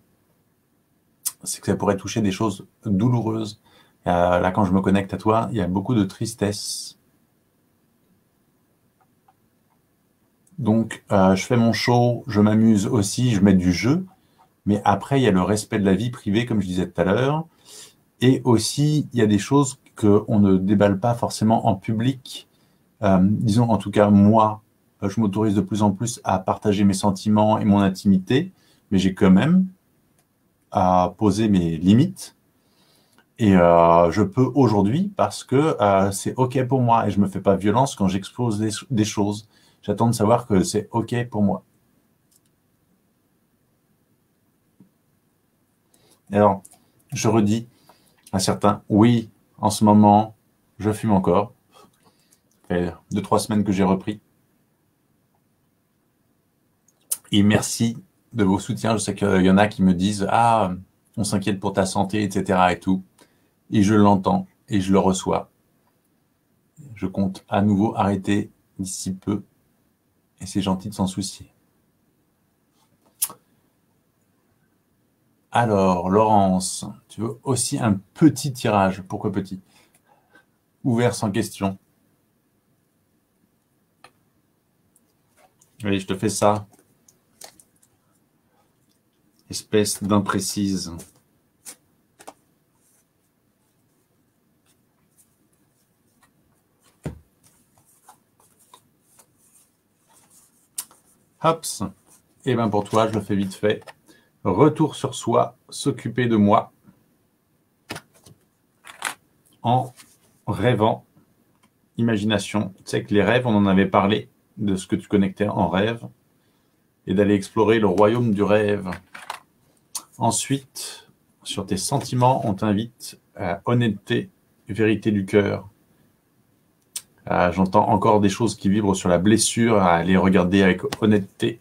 Speaker 1: C'est que ça pourrait toucher des choses douloureuses. Là, quand je me connecte à toi, il y a beaucoup de tristesse. Donc, je fais mon show, je m'amuse aussi, je mets du jeu. Mais après, il y a le respect de la vie privée, comme je disais tout à l'heure. Et aussi, il y a des choses qu'on ne déballe pas forcément en public. Disons, en tout cas, moi, je m'autorise de plus en plus à partager mes sentiments et mon intimité. Mais j'ai quand même à poser mes limites. Et je peux aujourd'hui parce que c'est OK pour moi et je me fais pas violence quand j'expose des choses. J'attends de savoir que c'est OK pour moi. Et alors, je redis à certains, oui, en ce moment, je fume encore. Ça fait 2-3 semaines que j'ai repris. Et merci de vos soutiens. Je sais qu'il y en a qui me disent, ah, on s'inquiète pour ta santé, etc. et tout. Et je l'entends et je le reçois. Je compte à nouveau arrêter d'ici peu. Et c'est gentil de s'en soucier. Alors, Laurence, tu veux aussi un petit tirage? Pourquoi petit? Ouvert sans question. Allez, je te fais ça. Espèce d'imprécise. Hops. Et bien pour toi, je le fais vite fait. Retour sur soi, s'occuper de moi en rêvant. Imagination. Tu sais que les rêves, on en avait parlé, de ce que tu connectais en rêve, et d'aller explorer le royaume du rêve. Ensuite, sur tes sentiments, on t'invite à honnêteté, vérité du cœur. J'entends encore des choses qui vibrent sur la blessure, à aller regarder avec honnêteté,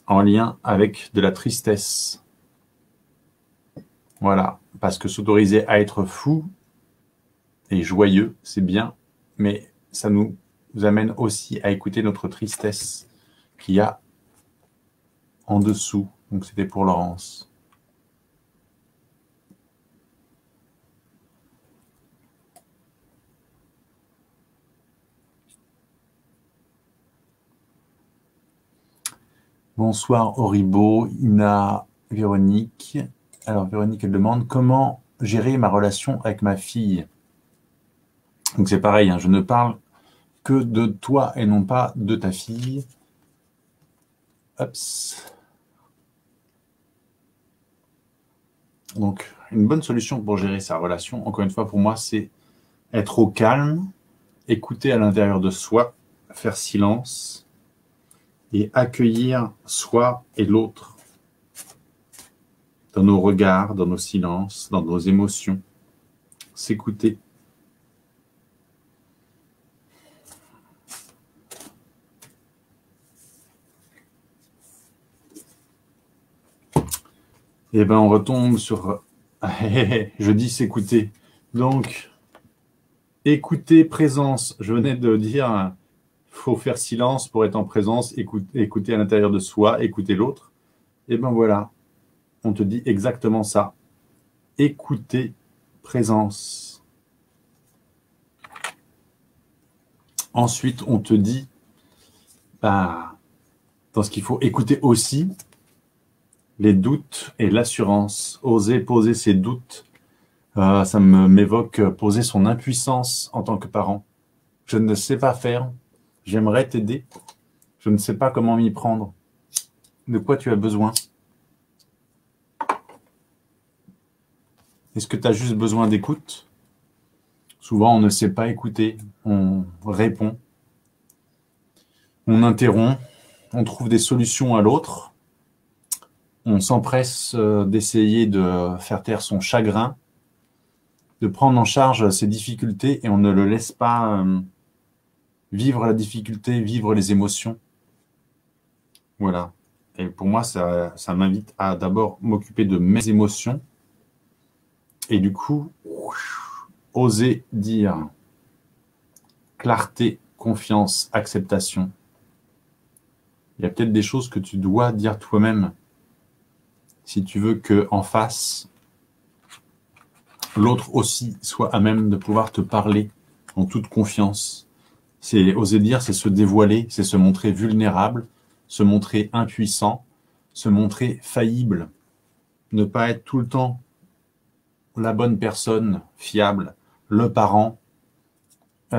Speaker 1: en lien avec de la tristesse. Voilà, parce que s'autoriser à être fou et joyeux, c'est bien, mais ça nous amène aussi à écouter notre tristesse qu'il y a en dessous. Donc c'était pour Laurence. Bonsoir Horibo, Ina, Véronique. Alors Véronique, elle demande comment gérer ma relation avec ma fille. Donc c'est pareil, hein, je ne parle que de toi et non pas de ta fille. Hops. Donc une bonne solution pour gérer sa relation, encore une fois pour moi, c'est être au calme, écouter à l'intérieur de soi, faire silence et accueillir soi et l'autre dans nos regards, dans nos silences, dans nos émotions, s'écouter. Et ben on retombe sur je dis s'écouter. Donc écouter, présence. Je venais de dire faut faire silence pour être en présence, écouter à l'intérieur de soi, écouter l'autre. Et ben voilà, on te dit exactement ça. Écouter, présence. Ensuite, on te dit, bah, dans ce qu'il faut écouter aussi, les doutes et l'assurance. Oser poser ses doutes, ça m'évoque poser son impuissance en tant que parent. Je ne sais pas faire, j'aimerais t'aider, je ne sais pas comment m'y prendre. De quoi tu as besoin? Est-ce que tu as juste besoin d'écoute? Souvent, on ne sait pas écouter, on répond, on interrompt, on trouve des solutions à l'autre, on s'empresse d'essayer de faire taire son chagrin, de prendre en charge ses difficultés et on ne le laisse pas vivre la difficulté, vivre les émotions. Voilà. Et pour moi, ça m'invite à d'abord m'occuper de mes émotions et du coup, oser dire clarté, confiance, acceptation. Il y a peut-être des choses que tu dois dire toi-même si tu veux qu'en face, l'autre aussi soit à même de pouvoir te parler en toute confiance. C'est oser dire, c'est se dévoiler, c'est se montrer vulnérable, se montrer impuissant, se montrer faillible, ne pas être tout le temps la bonne personne, fiable, le parent, tout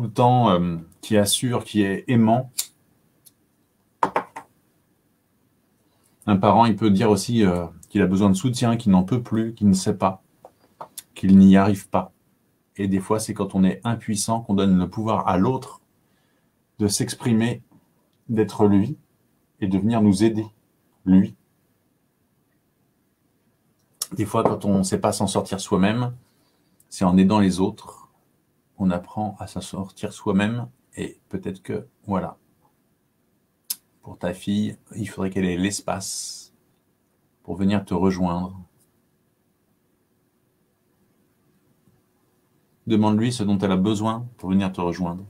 Speaker 1: le temps qui assure, qui est aimant. Un parent, il peut dire aussi qu'il a besoin de soutien, qu'il n'en peut plus, qu'il ne sait pas, qu'il n'y arrive pas. Et des fois, c'est quand on est impuissant qu'on donne le pouvoir à l'autre de s'exprimer, d'être lui et de venir nous aider, lui. Des fois, quand on ne sait pas s'en sortir soi-même, c'est en aidant les autres, on apprend à s'en sortir soi-même et peut-être que, voilà, pour ta fille, il faudrait qu'elle ait l'espace pour venir te rejoindre. Demande-lui ce dont elle a besoin pour venir te rejoindre.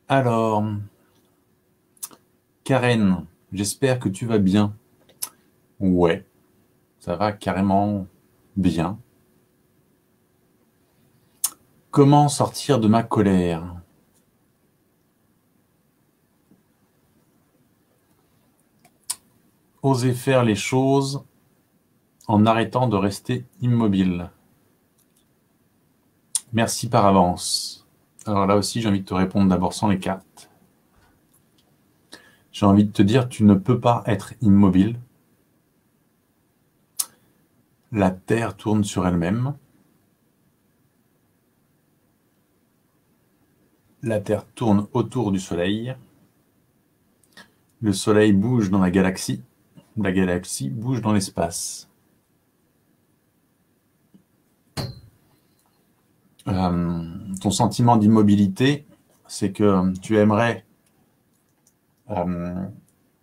Speaker 1: Alors, Karen, j'espère que tu vas bien. Ouais, ça va carrément bien. Comment sortir de ma colère? Oser faire les choses en arrêtant de rester immobile. Merci par avance. Alors là aussi, j'ai envie de te répondre d'abord sans les cartes. J'ai envie de te dire, tu ne peux pas être immobile. La Terre tourne sur elle-même. La Terre tourne autour du Soleil. Le Soleil bouge dans la galaxie bouge dans l'espace. Ton sentiment d'immobilité, c'est que tu aimerais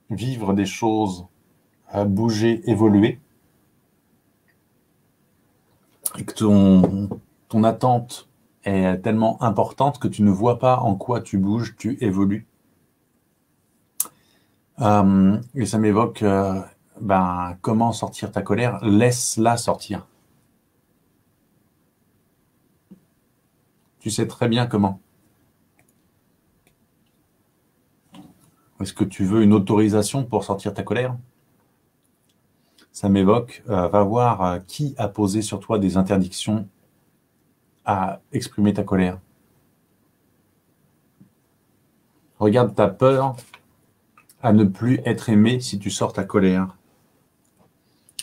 Speaker 1: vivre des choses, bouger, évoluer, et que ton attente est tellement importante que tu ne vois pas en quoi tu bouges, tu évolues. Et ça m'évoque comment sortir ta colère. Laisse-la sortir. Tu sais très bien comment. Est-ce que tu veux une autorisation pour sortir ta colère? Ça m'évoque, va voir qui a posé sur toi des interdictions à exprimer ta colère. Regarde ta peur à ne plus être aimé si tu sors ta colère.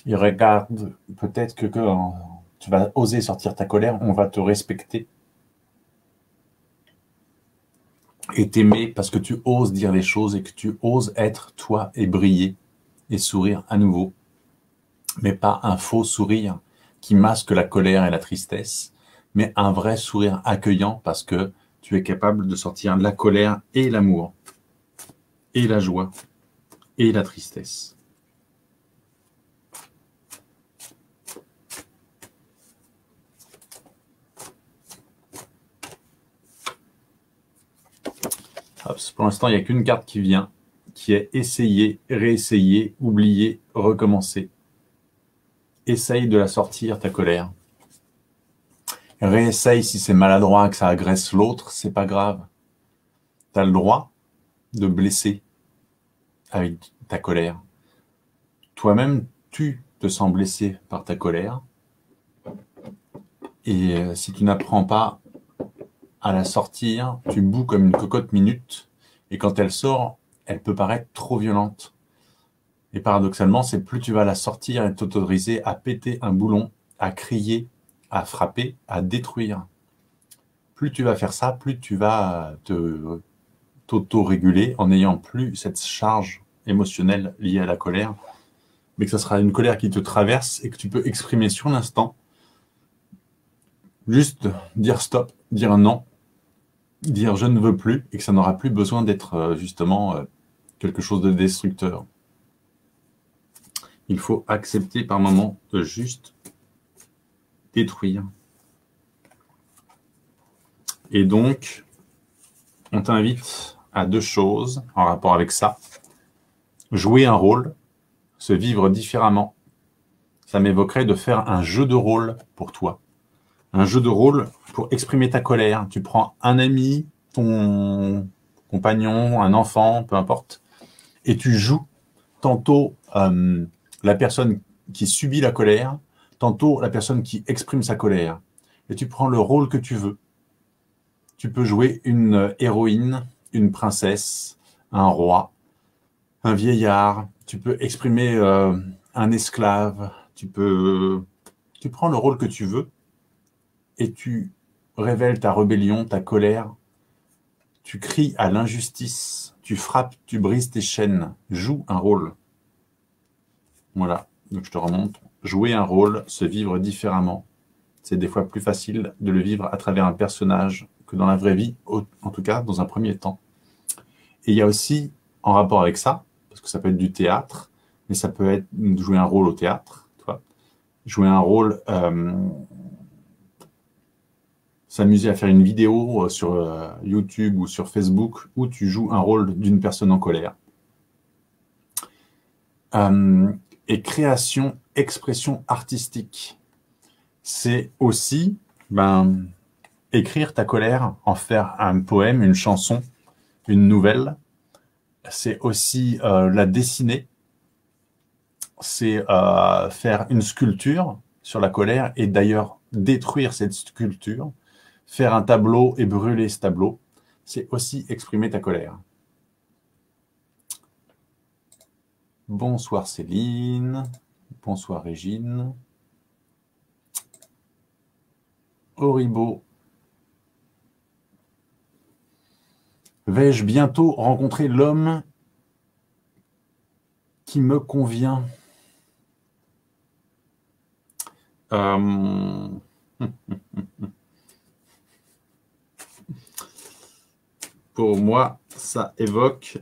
Speaker 1: Et regarde peut-être que quand tu vas oser sortir ta colère, on va te respecter et t'aimer parce que tu oses dire les choses et que tu oses être toi et briller et sourire à nouveau. Mais pas un faux sourire qui masque la colère et la tristesse, mais un vrai sourire accueillant parce que tu es capable de sortir la colère et l'amour, et la joie, et la tristesse. Hop, pour l'instant, il n'y a qu'une carte qui vient, qui est essayer, réessayer, oublier, recommencer. Essaye de la sortir, ta colère. Réessaye si c'est maladroit, que ça agresse l'autre, c'est pas grave. Tu as le droit de blesser avec ta colère. Toi-même, tu te sens blessé par ta colère. Et si tu n'apprends pas à la sortir, tu boues comme une cocotte minute. Et quand elle sort, elle peut paraître trop violente. Et paradoxalement, c'est plus tu vas la sortir et t'autoriser à péter un boulon, à crier, à frapper, à détruire. Plus tu vas faire ça, plus tu vas t'auto-réguler en n'ayant plus cette charge émotionnelle liée à la colère, mais que ce sera une colère qui te traverse et que tu peux exprimer sur l'instant. Juste dire stop, dire non, dire je ne veux plus, et que ça n'aura plus besoin d'être justement quelque chose de destructeur. Il faut accepter par moment de juste détruire. Et donc, on t'invite à deux choses en rapport avec ça. Jouer un rôle, se vivre différemment. Ça m'évoquerait de faire un jeu de rôle pour toi. Un jeu de rôle pour exprimer ta colère. Tu prends un ami, ton compagnon, un enfant, peu importe, et tu joues tantôt la personne qui subit la colère, tantôt la personne qui exprime sa colère. Et tu prends le rôle que tu veux. Tu peux jouer une héroïne, une princesse, un roi, un vieillard. Tu peux exprimer un esclave. Tu prends le rôle que tu veux et tu révèles ta rébellion, ta colère. Tu cries à l'injustice. Tu frappes, tu brises tes chaînes. Joue un rôle. Voilà, donc je te remonte. Jouer un rôle, se vivre différemment. C'est des fois plus facile de le vivre à travers un personnage que dans la vraie vie, en tout cas dans un premier temps. Et il y a aussi, en rapport avec ça, parce que ça peut être du théâtre, mais ça peut être jouer un rôle au théâtre, tu vois, jouer un rôle, s'amuser à faire une vidéo sur YouTube ou sur Facebook où tu joues un rôle d'une personne en colère. Et création, expression artistique. C'est aussi écrire ta colère, en faire un poème, une chanson, une nouvelle. C'est aussi la dessiner. C'est faire une sculpture sur la colère et d'ailleurs détruire cette sculpture faire un tableau et brûler ce tableau, c'est aussi exprimer ta colère. Bonsoir Céline, bonsoir Régine. Oribo. Vais-je bientôt rencontrer l'homme qui me convient? Pour moi, ça évoque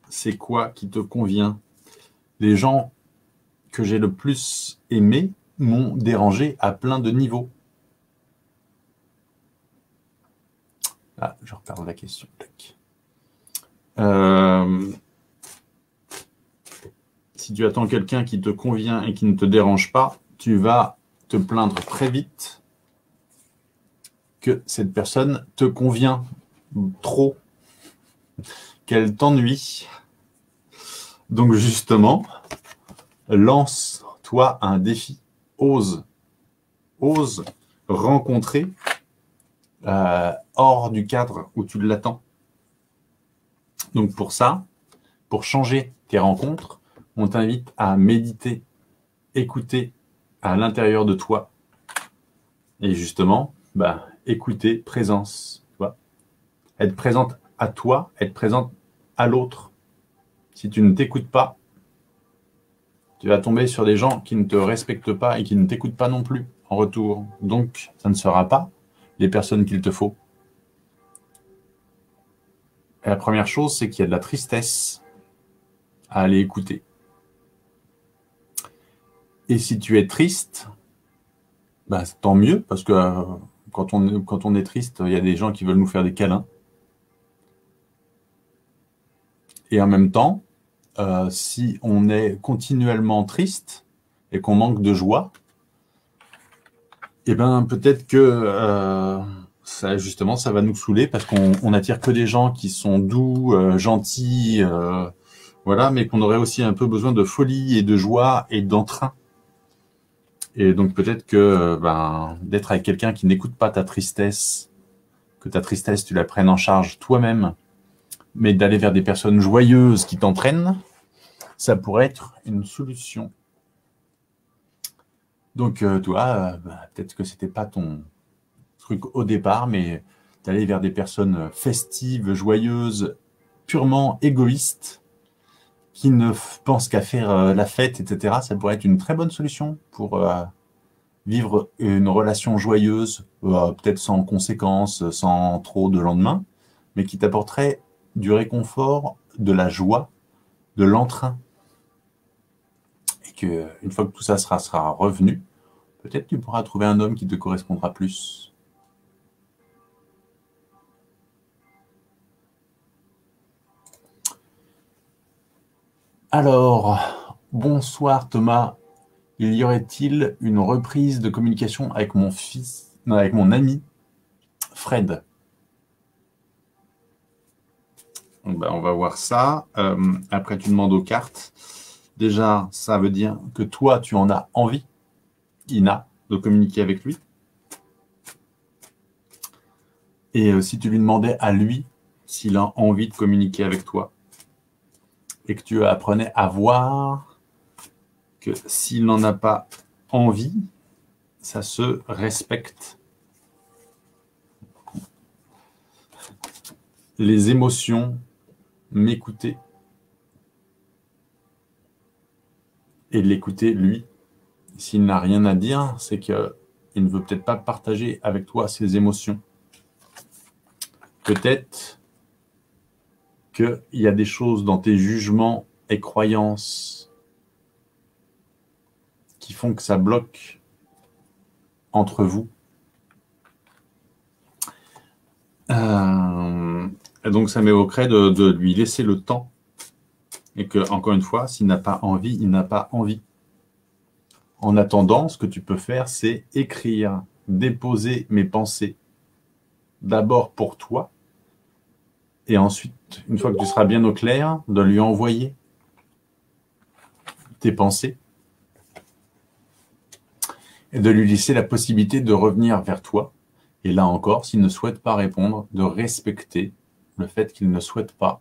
Speaker 1: c'est quoi qui te convient. Les gens que j'ai le plus aimés m'ont dérangé à plein de niveaux. Ah, je reparle la question. Si tu attends quelqu'un qui te convient et qui ne te dérange pas, tu vas te plaindre très vite que cette personne te convient trop, qu'elle t'ennuie. Donc justement, lance-toi un défi. Ose rencontrer hors du cadre où tu l'attends. Donc pour ça, pour changer tes rencontres, on t'invite à méditer, écouter à l'intérieur de toi. Et justement, écouter, présence. Tu vois, être présente à toi, être présente à l'autre. Si tu ne t'écoutes pas, tu vas tomber sur des gens qui ne te respectent pas et qui ne t'écoutent pas non plus en retour. Donc, ça ne sera pas les personnes qu'il te faut. Et la première chose, c'est qu'il y a de la tristesse à aller écouter. Et si tu es triste, tant mieux, parce que quand on est triste, il y a des gens qui veulent nous faire des câlins. Et en même temps, si on est continuellement triste et qu'on manque de joie, peut-être que ça, justement, ça va nous saouler parce qu'on n'attire que des gens qui sont doux, gentils, voilà, mais qu'on aurait aussi un peu besoin de folie et de joie et d'entrain. Et donc peut-être que d'être avec quelqu'un qui n'écoute pas ta tristesse, que ta tristesse, tu la prennes en charge toi-même, mais d'aller vers des personnes joyeuses qui t'entraînent, ça pourrait être une solution. Donc toi, peut-être que c'était pas ton truc au départ, mais d'aller vers des personnes festives, joyeuses, purement égoïstes, qui ne pensent qu'à faire la fête, etc., ça pourrait être une très bonne solution pour vivre une relation joyeuse, peut-être sans conséquences, sans trop de lendemain, mais qui t'apporterait du réconfort, de la joie, de l'entrain. Et qu'une fois que tout ça sera revenu, peut-être tu pourras trouver un homme qui te correspondra plus. Alors, bonsoir Thomas. Il y aurait-il une reprise de communication avec avec mon ami Fred? On va voir ça. Après, tu demandes aux cartes. Déjà, ça veut dire que toi, tu en as envie, Ina, de communiquer avec lui. Et si tu lui demandais à lui s'il a envie de communiquer avec toi, et que tu apprenais à voir que s'il n'en a pas envie, ça se respecte. Les émotions, m'écouter et l'écouter lui. S'il n'a rien à dire, c'est qu'il ne veut peut-être pas partager avec toi ses émotions. Peut-être qu'il y a des choses dans tes jugements et croyances qui font que ça bloque entre vous. Et donc ça m'évoquerait de lui laisser le temps. Et que, encore une fois, s'il n'a pas envie, il n'a pas envie. En attendant, ce que tu peux faire, c'est écrire, déposer mes pensées. D'abord pour toi. Et ensuite, une fois que tu seras bien au clair, de lui envoyer tes pensées. Et de lui laisser la possibilité de revenir vers toi Et là encore, s'il ne souhaite pas répondre, de respecter le fait qu'il ne souhaite pas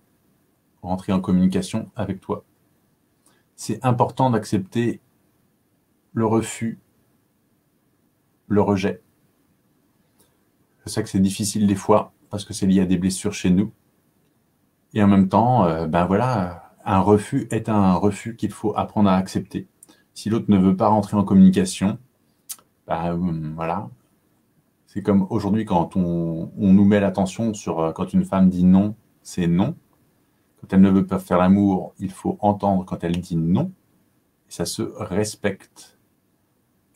Speaker 1: rentrer en communication avec toi. C'est important d'accepter le refus, le rejet. Je sais que c'est difficile des fois parce que c'est lié à des blessures chez nous. Et en même temps, ben voilà, un refus est un refus qu'il faut apprendre à accepter. Si l'autre ne veut pas rentrer en communication, ben voilà. C'est comme aujourd'hui quand on nous met l'attention sur quand une femme dit non, c'est non. Quand elle ne veut pas faire l'amour, il faut entendre quand elle dit non. Et ça se respecte.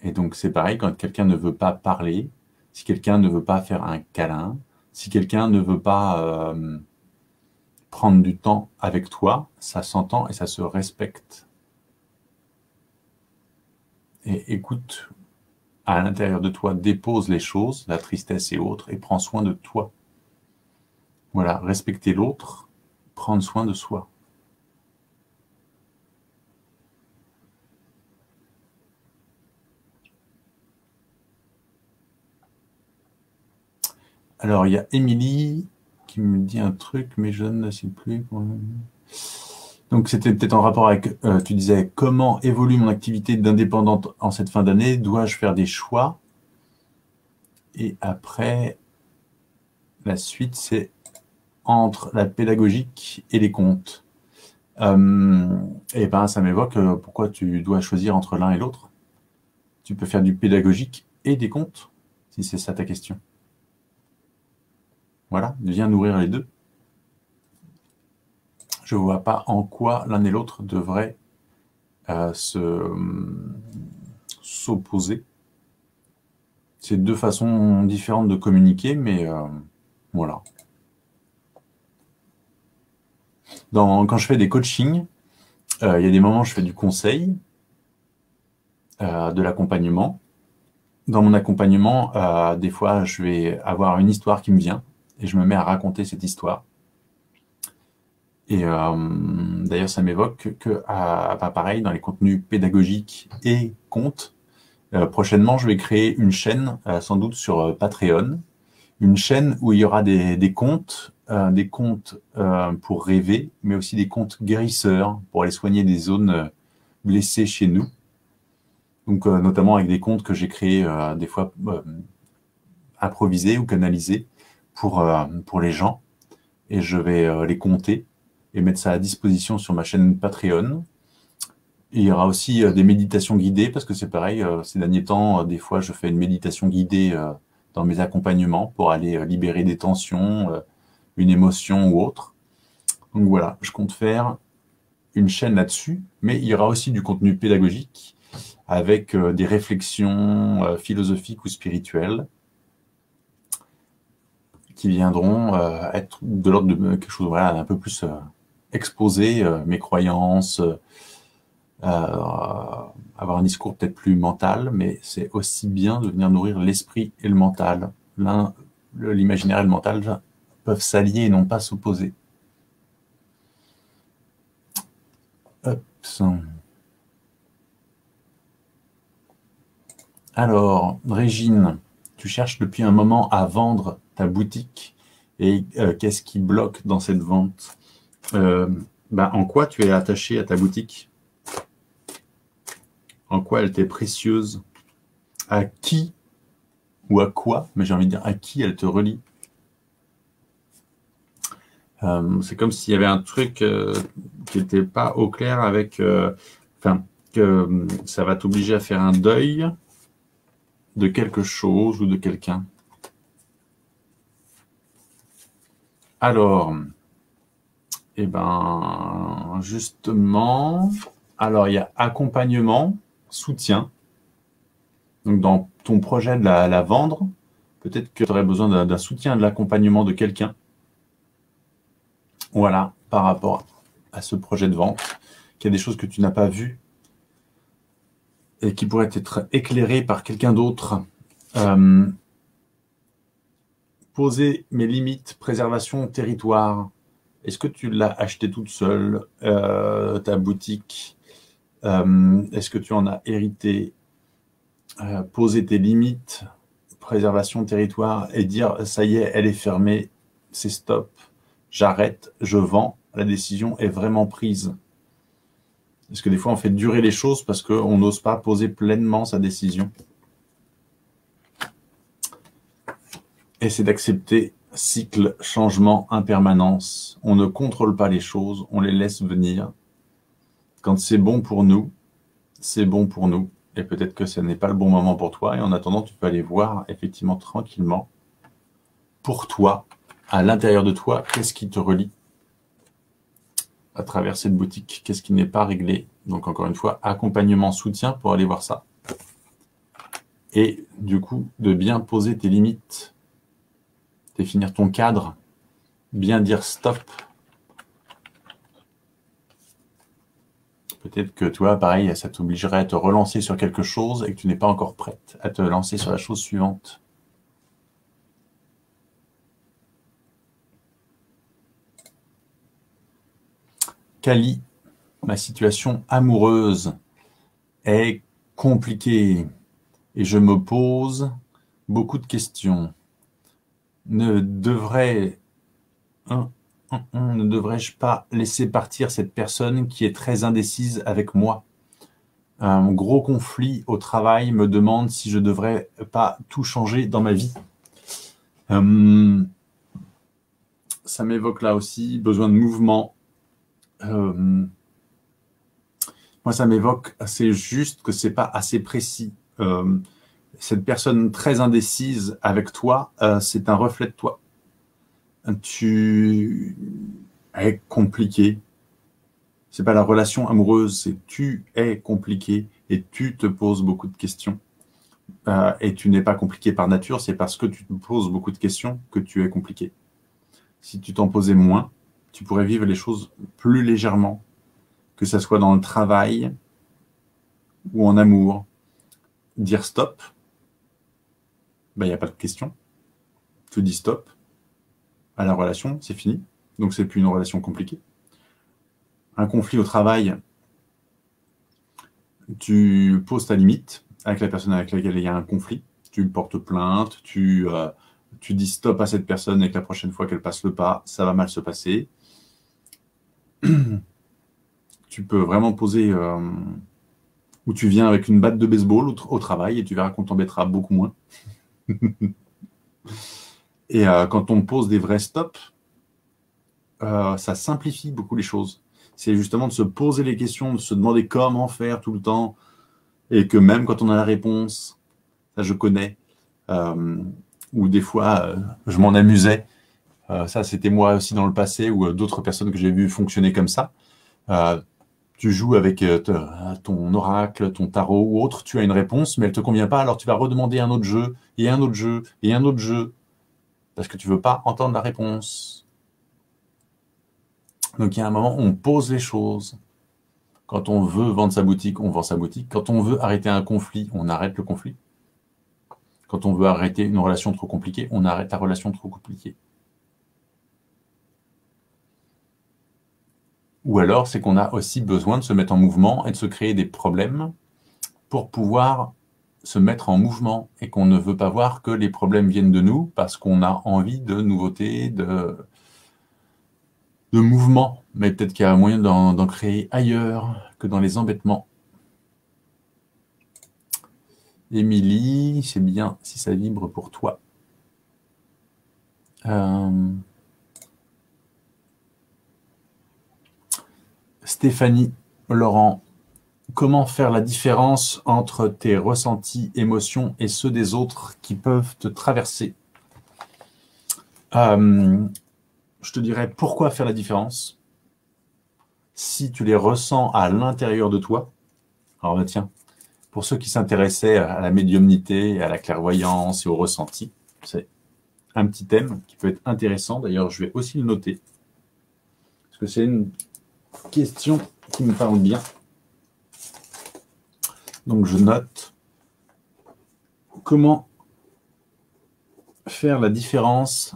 Speaker 1: Et donc c'est pareil quand quelqu'un ne veut pas parler, si quelqu'un ne veut pas faire un câlin, si quelqu'un ne veut pas prendre du temps avec toi, ça s'entend et ça se respecte. Et écoute, à l'intérieur de toi, dépose les choses, la tristesse et autres, et prends soin de toi. Voilà, respecter l'autre, prendre soin de soi. Alors, il y a Émilie qui me dit un truc, mais je ne sais plus. Donc, c'était peut-être en rapport avec, tu disais, comment évolue mon activité d'indépendante en cette fin d'année? Dois-je faire des choix? Et après, la suite, c'est entre la pédagogique et les comptes. Et ben, ça m'évoque pourquoi tu dois choisir entre l'un et l'autre. Tu peux faire du pédagogique et des comptes, si c'est ça ta question. Voilà, viens nourrir les deux. Je ne vois pas en quoi l'un et l'autre devraient s'opposer. C'est deux façons différentes de communiquer, mais voilà. Quand je fais des coachings, il y a des moments où je fais du conseil, de l'accompagnement. Dans mon accompagnement, des fois, je vais avoir une histoire qui me vient et je me mets à raconter cette histoire. Et d'ailleurs, ça m'évoque que, pareil, dans les contenus pédagogiques et contes, prochainement, je vais créer une chaîne, sans doute sur Patreon, une chaîne où il y aura des contes pour rêver, mais aussi des contes guérisseurs pour aller soigner des zones blessées chez nous. Donc, notamment avec des contes que j'ai créés des fois improvisés ou canalisés pour les gens. Et je vais les compter et mettre ça à disposition sur ma chaîne Patreon. Et il y aura aussi des méditations guidées, parce que c'est pareil, ces derniers temps, des fois, je fais une méditation guidée dans mes accompagnements pour aller libérer des tensions, une émotion ou autre. Donc voilà, je compte faire une chaîne là-dessus, mais il y aura aussi du contenu pédagogique avec des réflexions philosophiques ou spirituelles qui viendront être de l'ordre de quelque chose voilà, un peu plus exposer mes croyances, avoir un discours peut-être plus mental, mais c'est aussi bien de venir nourrir l'esprit et le mental. L'imaginaire et le mental peuvent s'allier et non pas s'opposer. Alors, Régine, tu cherches depuis un moment à vendre ta boutique et qu'est-ce qui bloque dans cette vente? En quoi tu es attaché à ta boutique? En quoi elle t'est précieuse? À qui ou à quoi, mais j'ai envie de dire à qui elle te relie? C'est comme s'il y avait un truc qui n'était pas au clair avec... que ça va t'obliger à faire un deuil de quelque chose ou de quelqu'un. Alors, justement, alors il y a accompagnement, soutien. Donc, dans ton projet de la vendre, peut-être que tu aurais besoin d'un soutien, de l'accompagnement de quelqu'un. Voilà, par rapport à ce projet de vente, qu'il y a des choses que tu n'as pas vues et qui pourraient être éclairées par quelqu'un d'autre. Poser mes limites, préservation, territoire. Est-ce que tu l'as acheté toute seule, ta boutique? Est-ce que tu en as hérité? Poser tes limites, préservation de territoire et dire ça y est, elle est fermée, c'est stop, j'arrête, je vends, la décision est vraiment prise. Parce que des fois, on fait durer les choses parce qu'on n'ose pas poser pleinement sa décision. Et c'est d'accepter cycle, changement, impermanence. On ne contrôle pas les choses, on les laisse venir. Quand c'est bon pour nous, c'est bon pour nous. Et peut-être que ce n'est pas le bon moment pour toi. Et en attendant, tu peux aller voir effectivement tranquillement pour toi, à l'intérieur de toi, qu'est-ce qui te relie à travers cette boutique, qu'est-ce qui n'est pas réglé. Donc encore une fois, accompagnement, soutien pour aller voir ça. Et du coup, de bien poser tes limites, définir ton cadre, bien dire stop. Peut-être que toi, pareil, ça t'obligerait à te relancer sur quelque chose et que tu n'es pas encore prête à te lancer sur la chose suivante. Kali, ma situation amoureuse est compliquée et je me pose beaucoup de questions. Ne devrais-je pas laisser partir cette personne qui est très indécise avec moi? Un gros conflit au travail me demande si je devrais pas tout changer dans ma vie. Ça m'évoque là aussi besoin de mouvement. Moi, ça m'évoque, c'est juste que c'est pas assez précis. Cette personne très indécise avec toi, c'est un reflet de toi. Tu es compliqué. C'est pas la relation amoureuse, c'est tu es compliqué et tu te poses beaucoup de questions. Et tu n'es pas compliqué par nature, c'est parce que tu te poses beaucoup de questions que tu es compliqué. Si tu t'en posais moins, tu pourrais vivre les choses plus légèrement, que ça soit dans le travail ou en amour. Dire stop, ben, il n'y a pas de question. Tu dis stop à la relation, c'est fini. Donc, c'est plus une relation compliquée. Un conflit au travail, tu poses ta limite avec la personne avec laquelle il y a un conflit. Tu portes plainte, tu dis stop à cette personne et que la prochaine fois qu'elle passe le pas, ça va mal se passer. Tu peux vraiment poser... où tu viens avec une batte de baseball au travail et tu verras qu'on t'embêtera beaucoup moins. Et quand on pose des vrais stops, ça simplifie beaucoup les choses. C'est justement de se poser les questions, de se demander comment faire tout le temps, et que même quand on a la réponse, ça je connais, ou des fois je m'en amusais. Ça c'était moi aussi dans le passé, ou d'autres personnes que j'ai vues fonctionner comme ça. Tu joues avec ton oracle, ton tarot ou autre, tu as une réponse, mais elle ne te convient pas, alors tu vas redemander un autre jeu, et un autre jeu, et un autre jeu, parce que tu ne veux pas entendre la réponse. Donc il y a un moment où on pose les choses. Quand on veut vendre sa boutique, on vend sa boutique. Quand on veut arrêter un conflit, on arrête le conflit. Quand on veut arrêter une relation trop compliquée, on arrête la relation trop compliquée. Ou alors, c'est qu'on a aussi besoin de se mettre en mouvement et de se créer des problèmes pour pouvoir se mettre en mouvement et qu'on ne veut pas voir que les problèmes viennent de nous parce qu'on a envie de nouveautés, de mouvement. Mais peut-être qu'il y a moyen d'en créer ailleurs que dans les embêtements. Émilie, c'est bien si ça vibre pour toi. Stéphanie, Laurent, comment faire la différence entre tes ressentis, émotions et ceux des autres qui peuvent te traverser? Je te dirais pourquoi faire la différence si tu les ressens à l'intérieur de toi. Alors bah, tiens, pour ceux qui s'intéressaient à la médiumnité, à la clairvoyance et au ressenti, c'est un petit thème qui peut être intéressant. D'ailleurs, je vais aussi le noter parce que c'est une question qui me parle bien. Donc je note comment faire la différence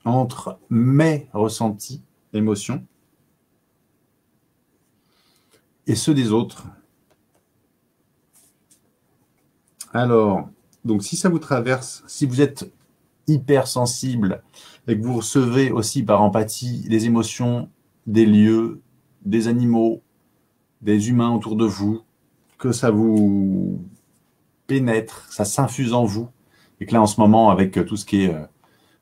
Speaker 1: entre mes ressentis, émotions, et ceux des autres. Alors, Donc, si ça vous traverse, si vous êtes hypersensible et que vous recevez aussi par empathie les émotions des lieux, des animaux, des humains autour de vous, que ça vous pénètre, ça s'infuse en vous, et que là, en ce moment, avec tout ce qui est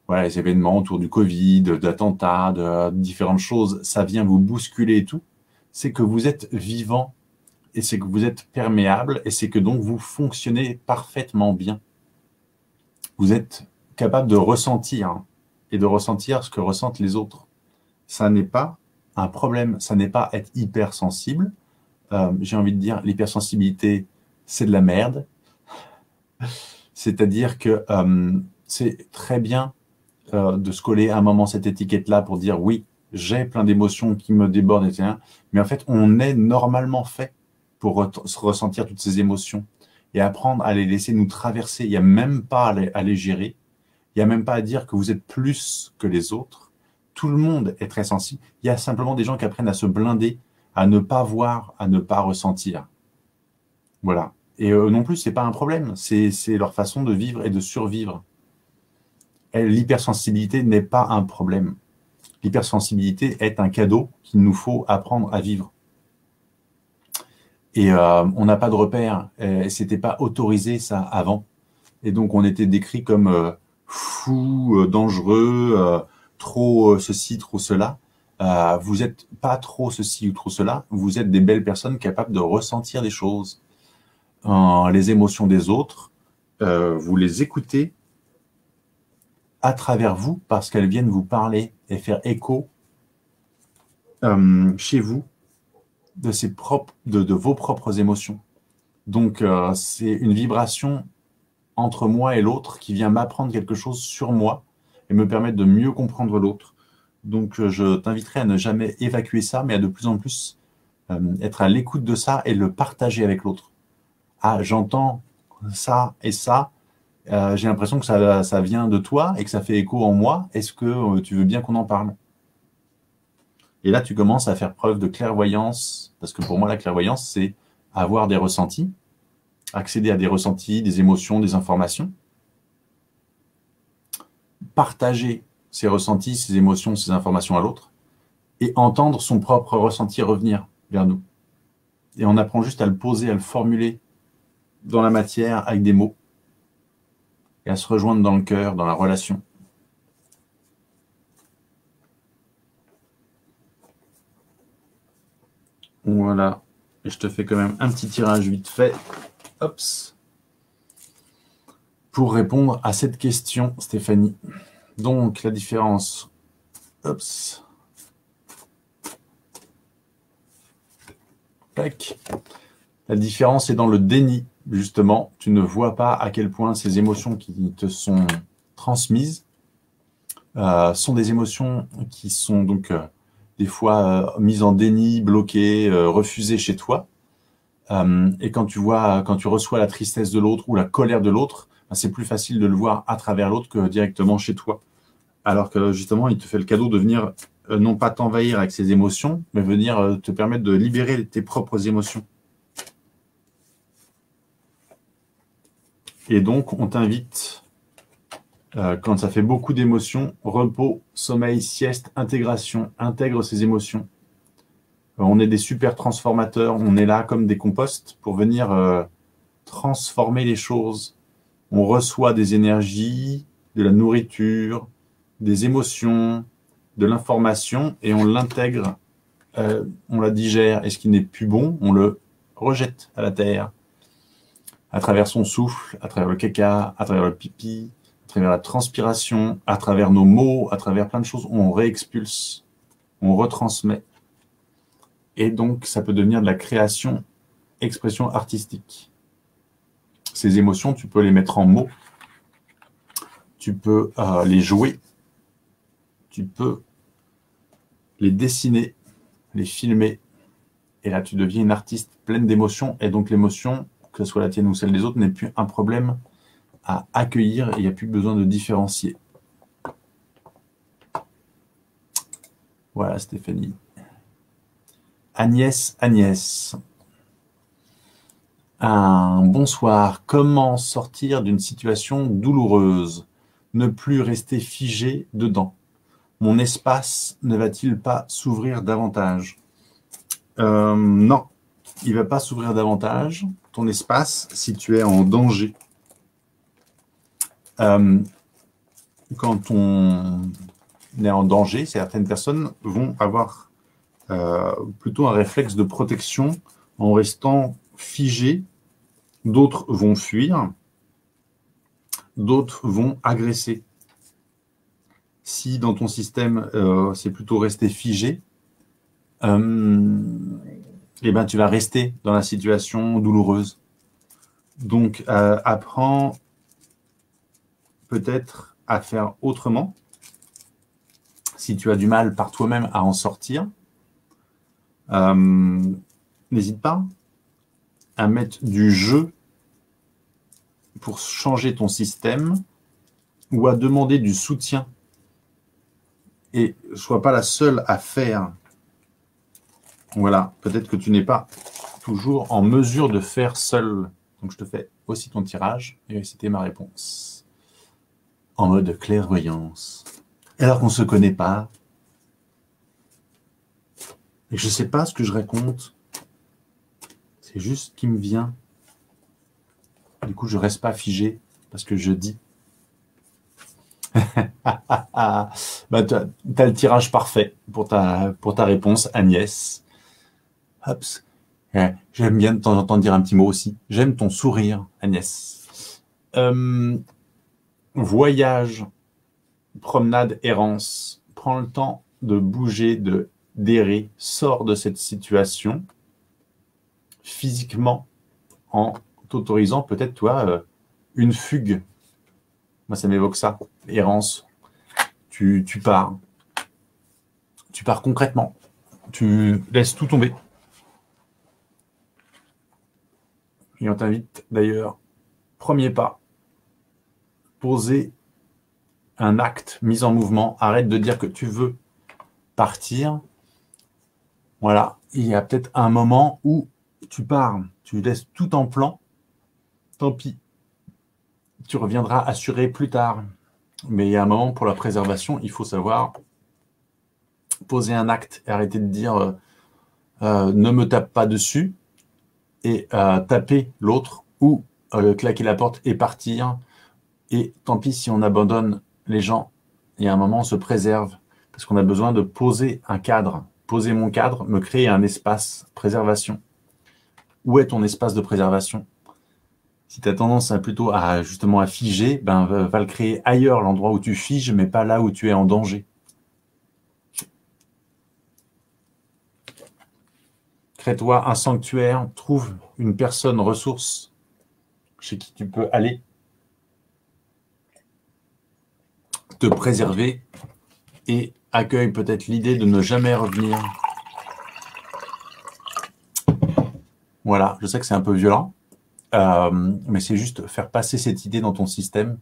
Speaker 1: voilà, les événements autour du Covid, d'attentats, de différentes choses, ça vient vous bousculer et tout, c'est que vous êtes vivant, et c'est que vous êtes perméable, et c'est que donc vous fonctionnez parfaitement bien. Vous êtes capable de ressentir, hein, et de ressentir ce que ressentent les autres. Ça n'est pas un problème, ça n'est pas être hypersensible. J'ai envie de dire, l'hypersensibilité, c'est de la merde. C'est-à-dire que c'est très bien de se coller à un moment cette étiquette-là pour dire oui, j'ai plein d'émotions qui me débordent, etc. Mais en fait, on est normalement fait pour ressentir toutes ces émotions et apprendre à les laisser nous traverser. Il n'y a même pas à les gérer. Il n'y a même pas à dire que vous êtes plus que les autres. Tout le monde est très sensible. Il y a simplement des gens qui apprennent à se blinder, à ne pas voir, à ne pas ressentir. Voilà. Et non plus, c'est pas un problème. C'est leur façon de vivre et de survivre. L'hypersensibilité n'est pas un problème. L'hypersensibilité est un cadeau qu'il nous faut apprendre à vivre. Et on n'a pas de repères. C'était pas autorisé ça avant. Et donc on était décrit comme fou, dangereux, trop ceci, trop cela. Vous n'êtes pas trop ceci ou trop cela. Vous êtes des belles personnes capables de ressentir des choses, les émotions des autres. Vous les écoutez à travers vous parce qu'elles viennent vous parler et faire écho chez vous de vos propres émotions. Donc, c'est une vibration entre moi et l'autre qui vient m'apprendre quelque chose sur moi et me permettre de mieux comprendre l'autre. Donc, je t'inviterai à ne jamais évacuer ça, mais à de plus en plus être à l'écoute de ça et le partager avec l'autre. Ah, j'entends ça et ça. J'ai l'impression que ça vient de toi et que ça fait écho en moi. Est-ce que tu veux bien qu'on en parle? Et là, tu commences à faire preuve de clairvoyance, parce que pour moi, la clairvoyance, c'est avoir des ressentis, accéder à des ressentis, des émotions, des informations, partager ces ressentis, ces émotions, ces informations à l'autre, et entendre son propre ressenti revenir vers nous. Et on apprend juste à le poser, à le formuler dans la matière avec des mots, et à se rejoindre dans le cœur, dans la relation. Voilà. Et je te fais quand même un petit tirage vite fait. Hops. Pour répondre à cette question, Stéphanie. Donc, la différence. Hops. Tac. La différence est dans le déni, justement. Tu ne vois pas à quel point ces émotions qui te sont transmises sont des émotions qui sont donc des fois mises en déni, bloquées, refusées chez toi. Et quand tu reçois la tristesse de l'autre ou la colère de l'autre, ben, c'est plus facile de le voir à travers l'autre que directement chez toi. Alors que justement, il te fait le cadeau de venir non pas t'envahir avec ses émotions, mais venir te permettre de libérer tes propres émotions. Et donc, on t'invite, quand ça fait beaucoup d'émotions, repos, sommeil, sieste, intégration, intègre ces émotions. On est des super transformateurs, on est là comme des composts pour venir transformer les choses. On reçoit des énergies, de la nourriture, des émotions, de l'information, et on l'intègre, on la digère, et ce qui n'est plus bon, on le rejette à la terre, à travers son souffle, à travers le caca, à travers le pipi, à travers la transpiration, à travers nos mots, à travers plein de choses, on réexpulse, on retransmet. Et donc, ça peut devenir de la création, expression artistique. Ces émotions, tu peux les mettre en mots, tu peux les jouer, tu peux les dessiner, les filmer, et là, tu deviens une artiste pleine d'émotions, et donc l'émotion, que ce soit la tienne ou celle des autres, n'est plus un problème à accueillir, et il n'y a plus besoin de différencier. Voilà, Stéphanie. Agnès. Un bonsoir. Comment sortir d'une situation douloureuse? Ne plus rester figé dedans. Mon espace ne va-t-il pas s'ouvrir davantage? Non, il ne va pas s'ouvrir davantage. Ton espace, si tu es en danger. Quand on est en danger, certaines personnes vont avoir plutôt un réflexe de protection en restant figées. D'autres vont fuir, d'autres vont agresser. Si dans ton système, c'est plutôt rester figé, eh ben, tu vas rester dans la situation douloureuse. Donc, apprends peut-être à faire autrement. Si tu as du mal par toi-même à en sortir, n'hésite pas à mettre du jeu pour changer ton système ou à demander du soutien. Et ne sois pas la seule à faire. Voilà, peut-être que tu n'es pas toujours en mesure de faire seul. Donc je te fais aussi ton tirage et c'était ma réponse. En mode clairvoyance. Alors qu'on ne se connaît pas. Et je ne sais pas ce que je raconte. C'est juste ce qui me vient. Du coup, je ne reste pas figé parce que je dis. Bah, tu as le tirage parfait pour ta réponse, Agnès. Hops. J'aime bien de temps en temps dire un petit mot aussi. J'aime ton sourire, Agnès. Voyage, promenade, errance. Prends le temps de bouger, d'errer. Sors de cette situation physiquement en t'autorisant peut-être, toi, une fugue. Moi, ça m'évoque ça. Errance. Tu pars. Tu pars concrètement. Tu laisses tout tomber. Et on t'invite d'ailleurs, premier pas, poser un acte, mise en mouvement. Arrête de dire que tu veux partir. Voilà, il y a peut-être un moment où tu pars, tu laisses tout en plan. Tant pis, tu reviendras assurer plus tard. Mais il y a un moment pour la préservation, il faut savoir poser un acte et arrêter de dire ne me tape pas dessus et taper l'autre ou claquer la porte et partir. Et tant pis si on abandonne les gens. Il y a un moment, on se préserve parce qu'on a besoin de poser un cadre. Poser mon cadre, me créer un espace préservation. Où est ton espace de préservation? Si tu as tendance plutôt à justement à figer, ben, va le créer ailleurs, l'endroit où tu figes, mais pas là où tu es en danger. Crée-toi un sanctuaire, trouve une personne ressource chez qui tu peux aller te préserver et accueille peut-être l'idée de ne jamais revenir. Voilà, je sais que c'est un peu violent, mais c'est juste faire passer cette idée dans ton système,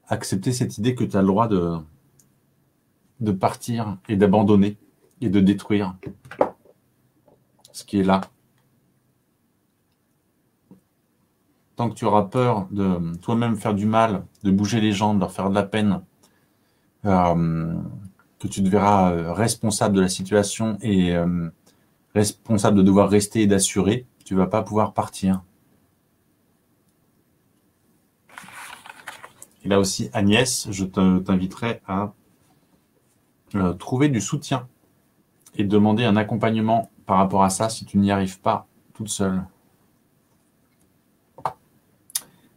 Speaker 1: accepter cette idée que tu as le droit de partir et d'abandonner et de détruire ce qui est là. Tant que tu auras peur de toi-même faire du mal, de bouger les gens, de leur faire de la peine, que tu te verras responsable de la situation et responsable de devoir rester et d'assurer, tu ne vas pas pouvoir partir. Et là aussi, Agnès, je t'inviterai à trouver du soutien et demander un accompagnement par rapport à ça si tu n'y arrives pas toute seule.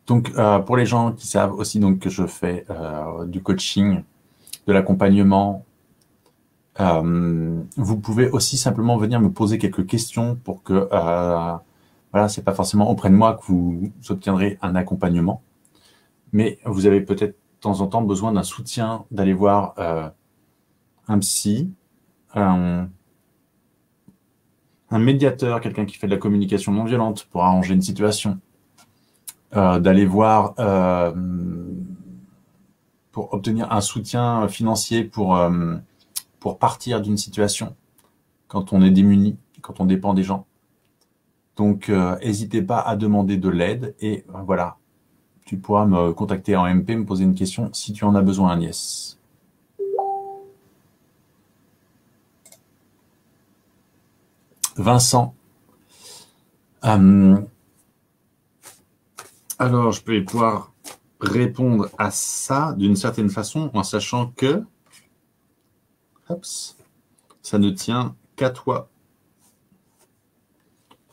Speaker 1: Donc, pour les gens qui savent aussi donc, que je fais du coaching, de l'accompagnement, vous pouvez aussi simplement venir me poser quelques questions pour que, voilà, c'est pas forcément auprès de moi que vous obtiendrez un accompagnement, mais vous avez peut-être de temps en temps besoin d'un soutien, d'aller voir un psy, un médiateur, quelqu'un qui fait de la communication non violente pour arranger une situation, d'aller voir pour obtenir un soutien financier pour partir d'une situation quand on est démuni, quand on dépend des gens. Donc, n'hésitez pas à demander de l'aide et voilà, tu pourras me contacter en MP, me poser une question si tu en as besoin, Agnès. Vincent. Alors, je vais pouvoir répondre à ça d'une certaine façon en sachant que ça ne tient qu'à toi.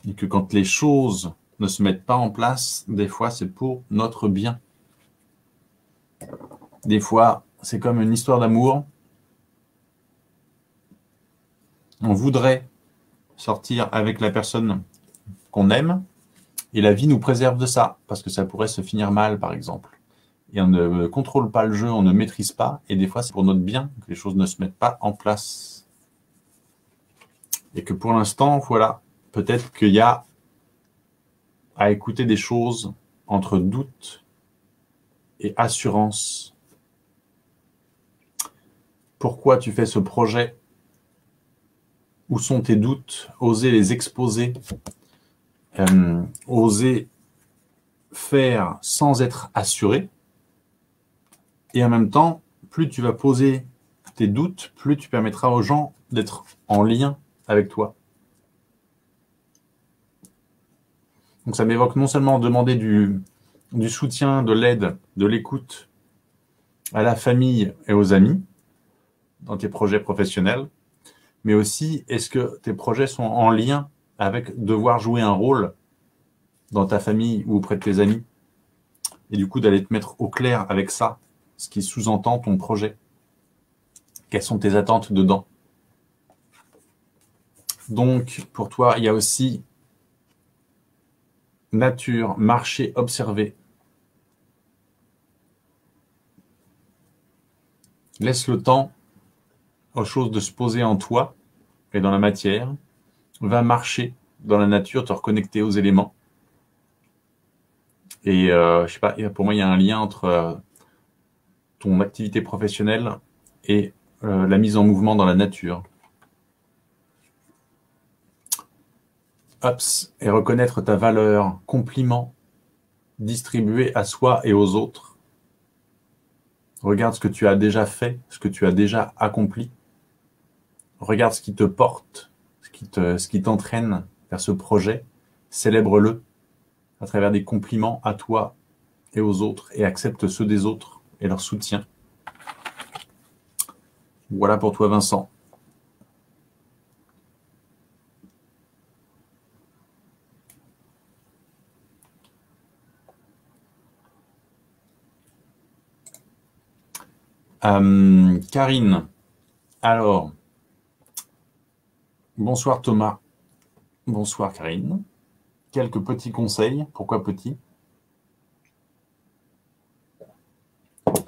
Speaker 1: Et que quand les choses ne se mettent pas en place, des fois, c'est pour notre bien. Des fois, c'est comme une histoire d'amour. On voudrait sortir avec la personne qu'on aime et la vie nous préserve de ça parce que ça pourrait se finir mal, par exemple. Et on ne contrôle pas le jeu, on ne maîtrise pas et des fois, c'est pour notre bien que les choses ne se mettent pas en place. Et que pour l'instant, voilà, peut-être qu'il y a à écouter des choses entre doute et assurance. Pourquoi tu fais ce projet? Où sont tes doutes? Oser les exposer. Oser faire sans être assuré. Et en même temps, plus tu vas poser tes doutes, plus tu permettras aux gens d'être en lien avec toi. Donc ça m'évoque non seulement demander du soutien, de l'aide, de l'écoute à la famille et aux amis dans tes projets professionnels, mais aussi est-ce que tes projets sont en lien avec devoir jouer un rôle dans ta famille ou auprès de tes amis, et du coup d'aller te mettre au clair avec ça, ce qui sous-entend ton projet. Quelles sont tes attentes dedans? Donc, pour toi, il y a aussi nature, marcher, observer. Laisse le temps aux choses de se poser en toi et dans la matière. Va marcher dans la nature, te reconnecter aux éléments. Et je sais pas, pour moi, il y a un lien entre ton activité professionnelle et la mise en mouvement dans la nature. Ups, et reconnaître ta valeur, compliment, distribué à soi et aux autres. Regarde ce que tu as déjà fait, ce que tu as déjà accompli. Regarde ce qui te porte, ce qui t'entraîne vers ce projet. Célèbre-le à travers des compliments à toi et aux autres et accepte ceux des autres et leur soutien. Voilà pour toi, Vincent. Karine, alors, bonsoir Thomas, bonsoir Karine. Quelques petits conseils, pourquoi petits?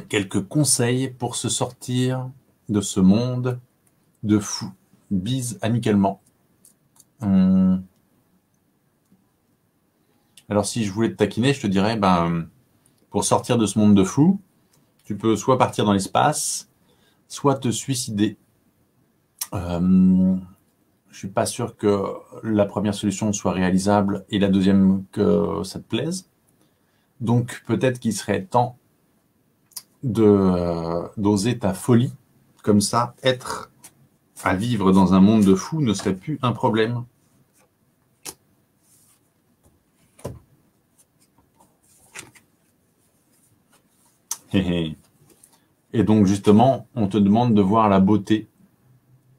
Speaker 1: Quelques conseils pour se sortir de ce monde de fou. Bise amicalement. Alors si je voulais te taquiner, je te dirais, pour sortir de ce monde de fou, tu peux soit partir dans l'espace, soit te suicider. Je suis pas sûr que la première solution soit réalisable et la deuxième que ça te plaise. Donc peut-être qu'il serait temps d'oser ta folie. Comme ça, être à vivre dans un monde de fou ne serait plus un problème. Et donc justement, on te demande de voir la beauté,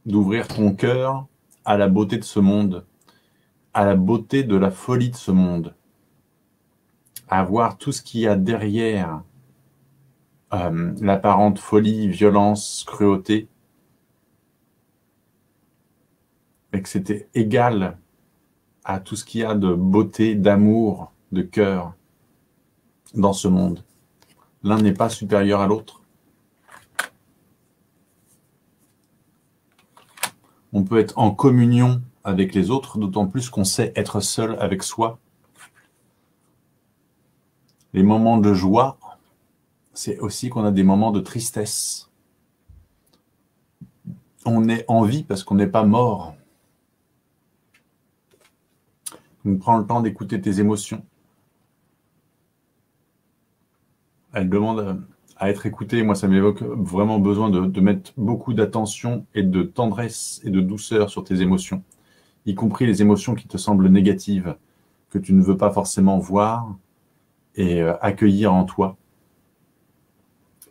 Speaker 1: d'ouvrir ton cœur à la beauté de ce monde, à la beauté de la folie de ce monde, à voir tout ce qu'il y a derrière l'apparente folie, violence, cruauté, et que c'était égal à tout ce qu'il y a de beauté, d'amour, de cœur dans ce monde. L'un n'est pas supérieur à l'autre. On peut être en communion avec les autres, d'autant plus qu'on sait être seul avec soi. Les moments de joie, c'est aussi qu'on a des moments de tristesse. On est en vie parce qu'on n'est pas mort. Donc, prends le temps d'écouter tes émotions. Elle demande à être écoutée. Moi, ça m'évoque vraiment besoin de mettre beaucoup d'attention et de tendresse et de douceur sur tes émotions, y compris les émotions qui te semblent négatives, que tu ne veux pas forcément voir et accueillir en toi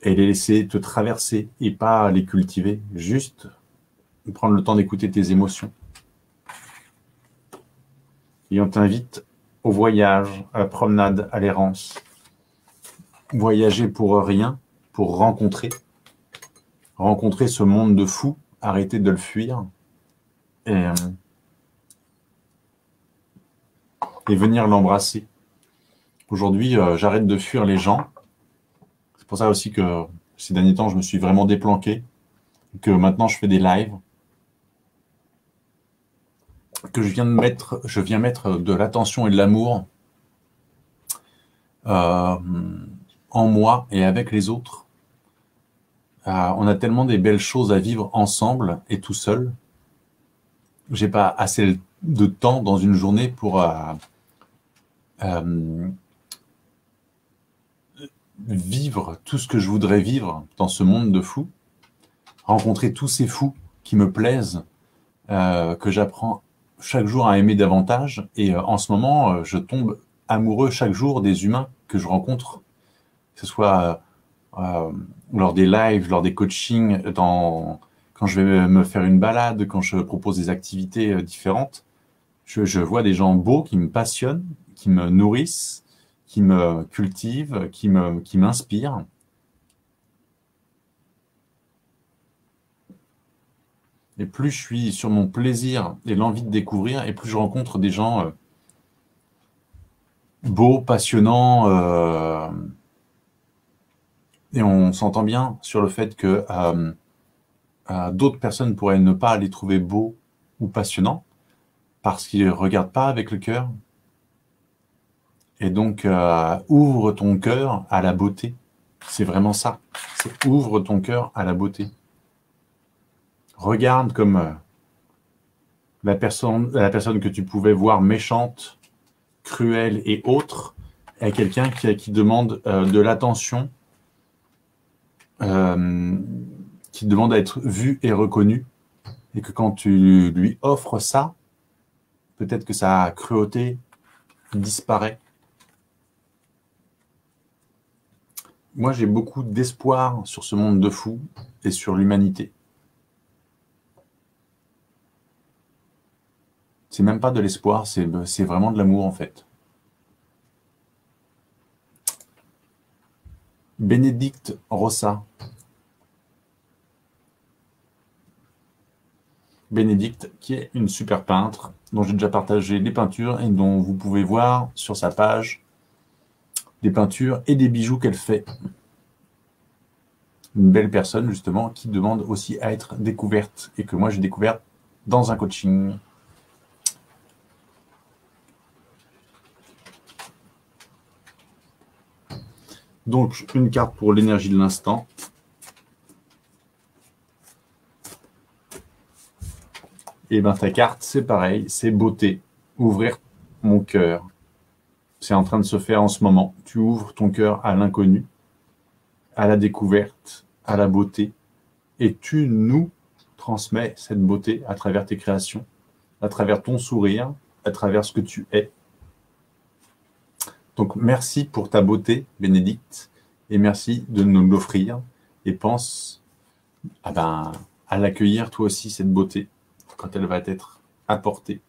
Speaker 1: et les laisser te traverser et pas les cultiver, juste prendre le temps d'écouter tes émotions. Et on t'invite au voyage, à la promenade, à l'errance. Voyager pour rien, pour rencontrer ce monde de fous, arrêter de le fuir et venir l'embrasser. Aujourd'hui, j'arrête de fuir les gens. C'est pour ça aussi que ces derniers temps, je me suis vraiment déplanqué, que maintenant je fais des lives, que je viens mettre de l'attention et de l'amour en moi et avec les autres. On a tellement des belles choses à vivre ensemble et tout seul. J'ai pas assez de temps dans une journée pour vivre tout ce que je voudrais vivre dans ce monde de fous, rencontrer tous ces fous qui me plaisent, que j'apprends chaque jour à aimer davantage. Et en ce moment, je tombe amoureux chaque jour des humains que je rencontre, que ce soit lors des lives, lors des coachings, quand je vais me faire une balade, quand je propose des activités différentes. Je vois des gens beaux qui me passionnent, qui me nourrissent, qui me cultivent, qui m'inspirent. Et plus je suis sur mon plaisir et l'envie de découvrir, et plus je rencontre des gens beaux, passionnants, et on s'entend bien sur le fait que d'autres personnes pourraient ne pas les trouver beaux ou passionnants parce qu'ils ne regardent pas avec le cœur. Et donc, ouvre ton cœur à la beauté. C'est vraiment ça. C'est ouvre ton cœur à la beauté. Regarde comme la personne que tu pouvais voir méchante, cruelle et autre est quelqu'un qui demande de l'attention, qui demande à être vu et reconnu. Et que quand tu lui offres ça, peut-être que sa cruauté disparaît. Moi, j'ai beaucoup d'espoir sur ce monde de fous et sur l'humanité. C'est même pas de l'espoir, c'est vraiment de l'amour en fait. Bénédicte Rossa. Bénédicte, qui est une super peintre, dont j'ai déjà partagé des peintures et dont vous pouvez voir sur sa page des peintures et des bijoux qu'elle fait. Une belle personne justement qui demande aussi à être découverte et que moi j'ai découverte dans un coaching. Donc une carte pour l'énergie de l'instant. Et bien ta carte c'est pareil, c'est beauté, ouvrir mon cœur. C'est en train de se faire en ce moment. Tu ouvres ton cœur à l'inconnu, à la découverte, à la beauté, et tu nous transmets cette beauté à travers tes créations, à travers ton sourire, à travers ce que tu es. Donc merci pour ta beauté, Bénédicte, et merci de nous l'offrir. Et pense à l'accueillir toi aussi, cette beauté, quand elle va t'être apportée.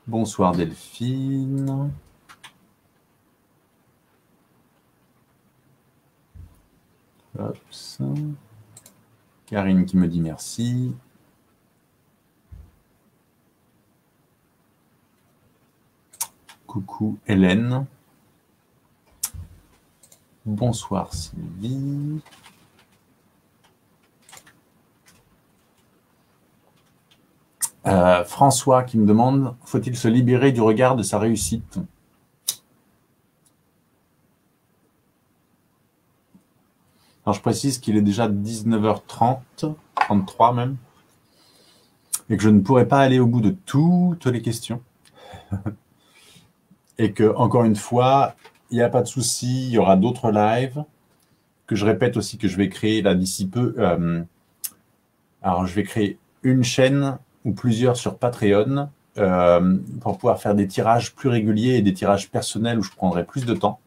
Speaker 1: Bonsoir Delphine. Hops. Karine qui me dit merci. Coucou Hélène. Bonsoir Sylvie. François qui me demande, faut-il se libérer du regard de sa réussite? Alors je précise qu'il est déjà 19h30, 33 même. et que je ne pourrai pas aller au bout de toutes les questions. Et que, encore une fois, il n'y a pas de souci, il y aura d'autres lives, que je répète aussi que je vais créer là d'ici peu. Alors, je vais créer une chaîne ou plusieurs sur Patreon pour pouvoir faire des tirages plus réguliers et des tirages personnels où je prendrai plus de temps.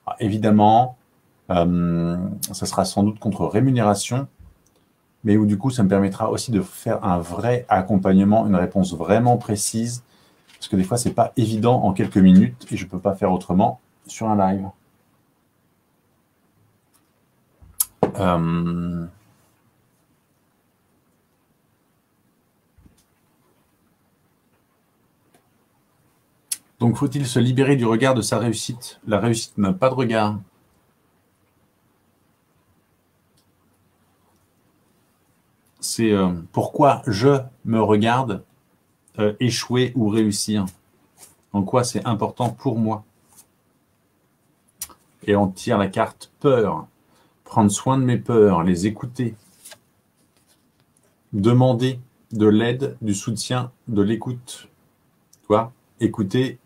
Speaker 1: Alors, évidemment, ça sera sans doute contre rémunération, mais où du coup, ça me permettra aussi de faire un vrai accompagnement, une réponse vraiment précise, parce que des fois, c'est pas évident en quelques minutes et je peux pas faire autrement sur un live. Donc, faut-il se libérer du regard de sa réussite? La réussite n'a pas de regard. C'est pourquoi je me regarde échouer ou réussir. En quoi c'est important pour moi. Et on tire la carte peur. Prendre soin de mes peurs, les écouter. Demander de l'aide, du soutien, de l'écoute. Tu vois, écouter.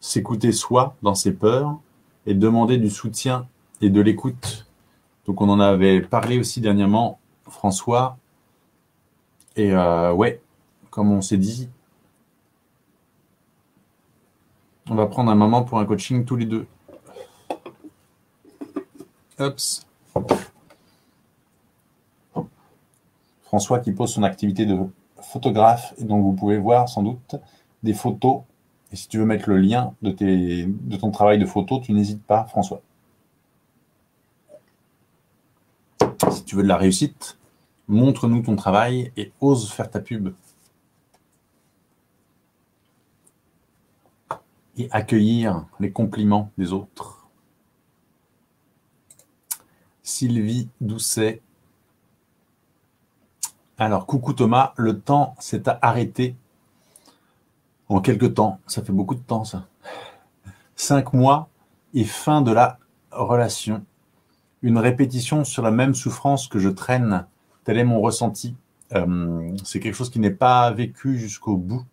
Speaker 1: S'écouter soi dans ses peurs et demander du soutien et de l'écoute. Donc on en avait parlé aussi dernièrement, François. Et ouais, comme on s'est dit, on va prendre un moment pour un coaching tous les deux. Oups. François qui pose son activité de photographe, et donc vous pouvez voir sans doute des photos. Et si tu veux mettre le lien de ton travail de photo, tu n'hésites pas, François. Si tu veux de la réussite, montre-nous ton travail et ose faire ta pub. Et accueillir les compliments des autres. Sylvie Doucet. Alors, coucou Thomas, le temps s'est arrêté en quelques temps. Ça fait beaucoup de temps, ça. 5 mois et fin de la relation. Une répétition sur la même souffrance que je traîne. Tel est mon ressenti. C'est quelque chose qui n'est pas vécu jusqu'au bout.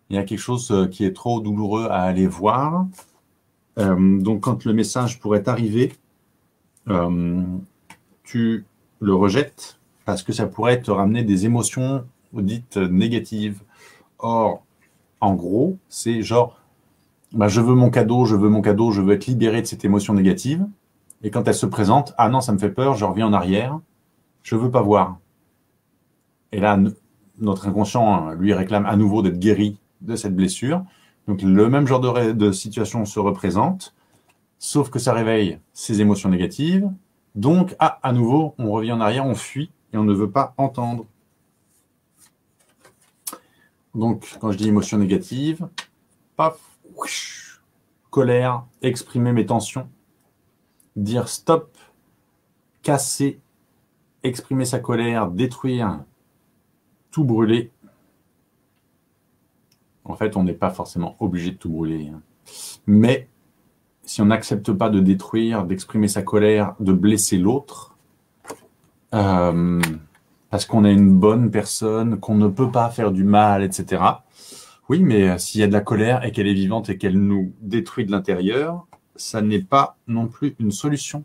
Speaker 1: Il y a quelque chose qui est trop douloureux à aller voir. Donc, quand le message pourrait arriver, tu le rejettes parce que ça pourrait te ramener des émotions dites négatives. Or, en gros, c'est genre, bah, je veux mon cadeau, je veux être libéré de cette émotion négative. Et quand elle se présente, ah non, ça me fait peur, je reviens en arrière, je veux pas voir. Et là, notre inconscient lui réclame à nouveau d'être guéri de cette blessure. Donc, le même genre de situation se représente, sauf que ça réveille ces émotions négatives. Donc, à nouveau, on revient en arrière, on fuit et on ne veut pas entendre. Donc, quand je dis émotion négative, paf, whoosh, colère, exprimer mes tensions, dire stop, casser, exprimer sa colère, détruire, tout brûler. En fait, on n'est pas forcément obligé de tout brûler. Mais si on n'accepte pas de détruire, d'exprimer sa colère, de blesser l'autre, parce qu'on est une bonne personne, qu'on ne peut pas faire du mal, etc. Oui, mais s'il y a de la colère et qu'elle est vivante et qu'elle nous détruit de l'intérieur, ça n'est pas non plus une solution.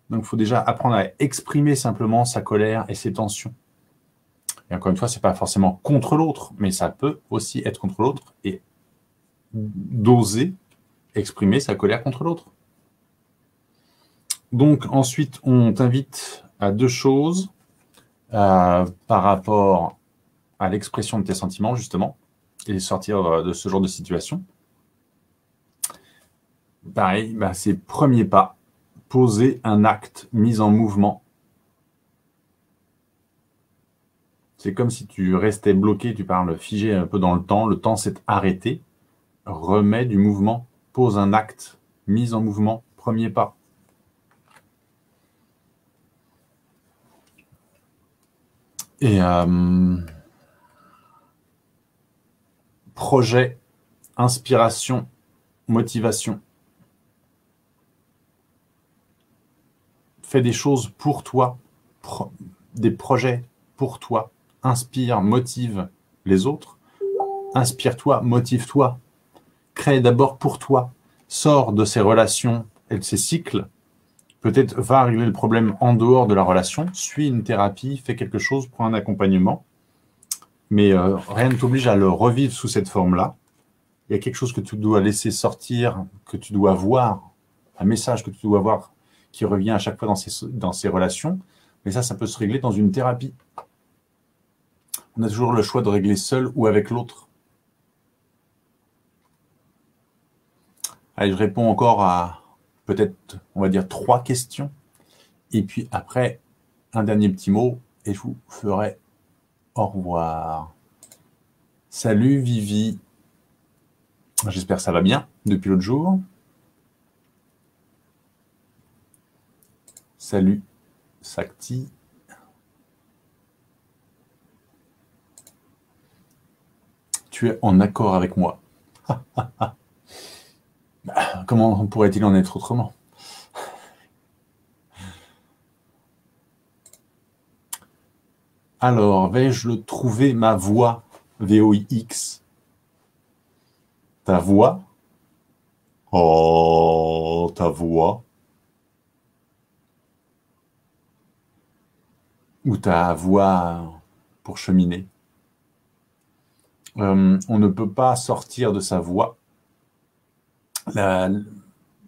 Speaker 1: Donc, il faut déjà apprendre à exprimer simplement sa colère et ses tensions. Et encore une fois, ce n'est pas forcément contre l'autre, mais ça peut aussi être contre l'autre et d'oser exprimer sa colère contre l'autre. Donc, ensuite, on t'invite à 2 choses par rapport à l'expression de tes sentiments, justement, et sortir de ce genre de situation. Pareil, c'est premier pas, poser un acte mis en mouvement. C'est comme si tu restais bloqué, tu parles figé un peu dans le temps s'est arrêté, remets du mouvement, pose un acte, mise en mouvement, premier pas. Et projet, inspiration, motivation. Fais des choses pour toi, des projets pour toi. Inspire, motive les autres. Inspire-toi, motive-toi. Crée d'abord pour toi. Sors de ces relations et de ces cycles. Peut-être va régler le problème en dehors de la relation. Suis une thérapie, fais quelque chose, prends un accompagnement. Mais rien ne t'oblige à le revivre sous cette forme-là. Il y a quelque chose que tu dois laisser sortir, que tu dois voir, un message que tu dois voir qui revient à chaque fois dans ces relations. Mais ça peut se régler dans une thérapie. On a toujours le choix de régler seul ou avec l'autre. Allez, je réponds encore à peut-être, on va dire, 3 questions. Et puis après, un dernier petit mot et je vous ferai au revoir. Salut Vivi. J'espère que ça va bien depuis l'autre jour. Salut Sakti. Tu es en accord avec moi. Comment pourrait-il en être autrement? Alors, vais-je le trouver, ma voix, VOIX? Ta voix? Oh, ta voix. Ou ta voix pour cheminer. On ne peut pas sortir de sa voix.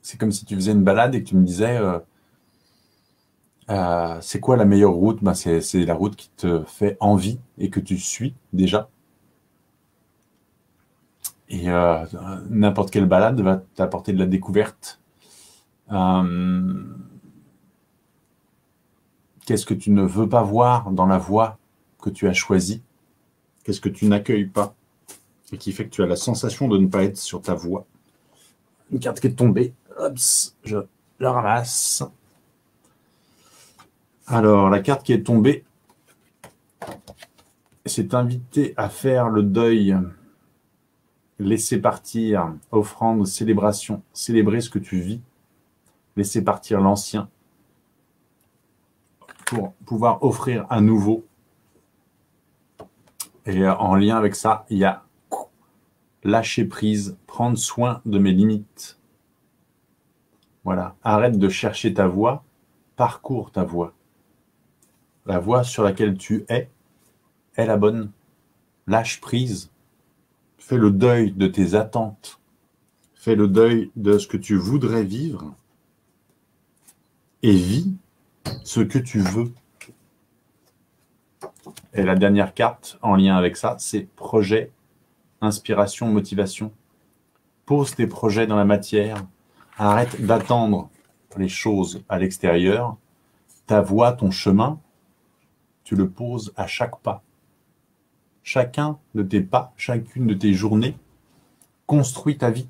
Speaker 1: C'est comme si tu faisais une balade et que tu me disais c'est quoi la meilleure route? C'est la route qui te fait envie et que tu suis déjà. Et n'importe quelle balade va t'apporter de la découverte. Qu'est-ce que tu ne veux pas voir dans la voie que tu as choisie? Qu'est-ce que tu n'accueilles pas? Et qui fait que tu as la sensation de ne pas être sur ta voie. Une carte qui est tombée. Oups, je la ramasse. Alors, la carte qui est tombée, c'est invité à faire le deuil, laisser partir, offrande, célébration, célébrer ce que tu vis, laisser partir l'ancien pour pouvoir offrir un nouveau. Et en lien avec ça, il y a lâcher prise, prendre soin de mes limites. Voilà, arrête de chercher ta voie, parcours ta voie. La voie sur laquelle tu es la bonne. Lâche prise. Fais le deuil de tes attentes. Fais le deuil de ce que tu voudrais vivre. Et vis ce que tu veux. Et la dernière carte en lien avec ça, c'est projet, inspiration, motivation. Pose tes projets dans la matière. Arrête d'attendre les choses à l'extérieur. Ta voie, ton chemin, tu le poses à chaque pas. Chacun de tes pas, chacune de tes journées construit ta vie.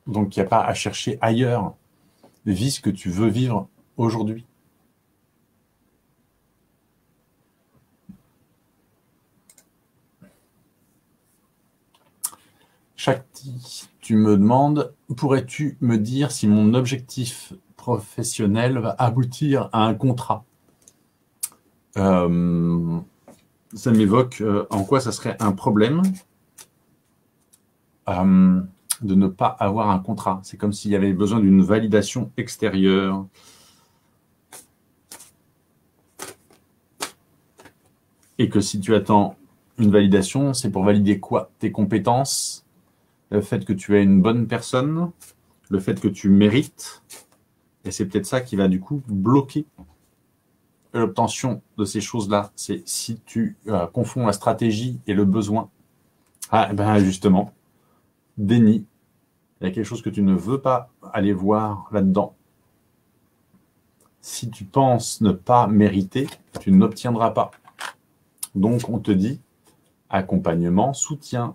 Speaker 1: Donc, il n'y a pas à chercher ailleurs. Vis ce que tu veux vivre aujourd'hui. Shakti, tu me demandes, pourrais-tu me dire si mon objectif professionnel va aboutir à un contrat? Ça m'évoque en quoi ça serait un problème de ne pas avoir un contrat. C'est comme s'il y avait besoin d'une validation extérieure. Et que si tu attends une validation, c'est pour valider quoi? Tes compétences, le fait que tu es une bonne personne, le fait que tu mérites. Et c'est peut-être ça qui va du coup bloquer l'obtention de ces choses-là. C'est si tu confonds la stratégie et le besoin. Ah, ben justement, déni. Il y a quelque chose que tu ne veux pas aller voir là-dedans. Si tu penses ne pas mériter, tu n'obtiendras pas. Donc, on te dit accompagnement, soutien,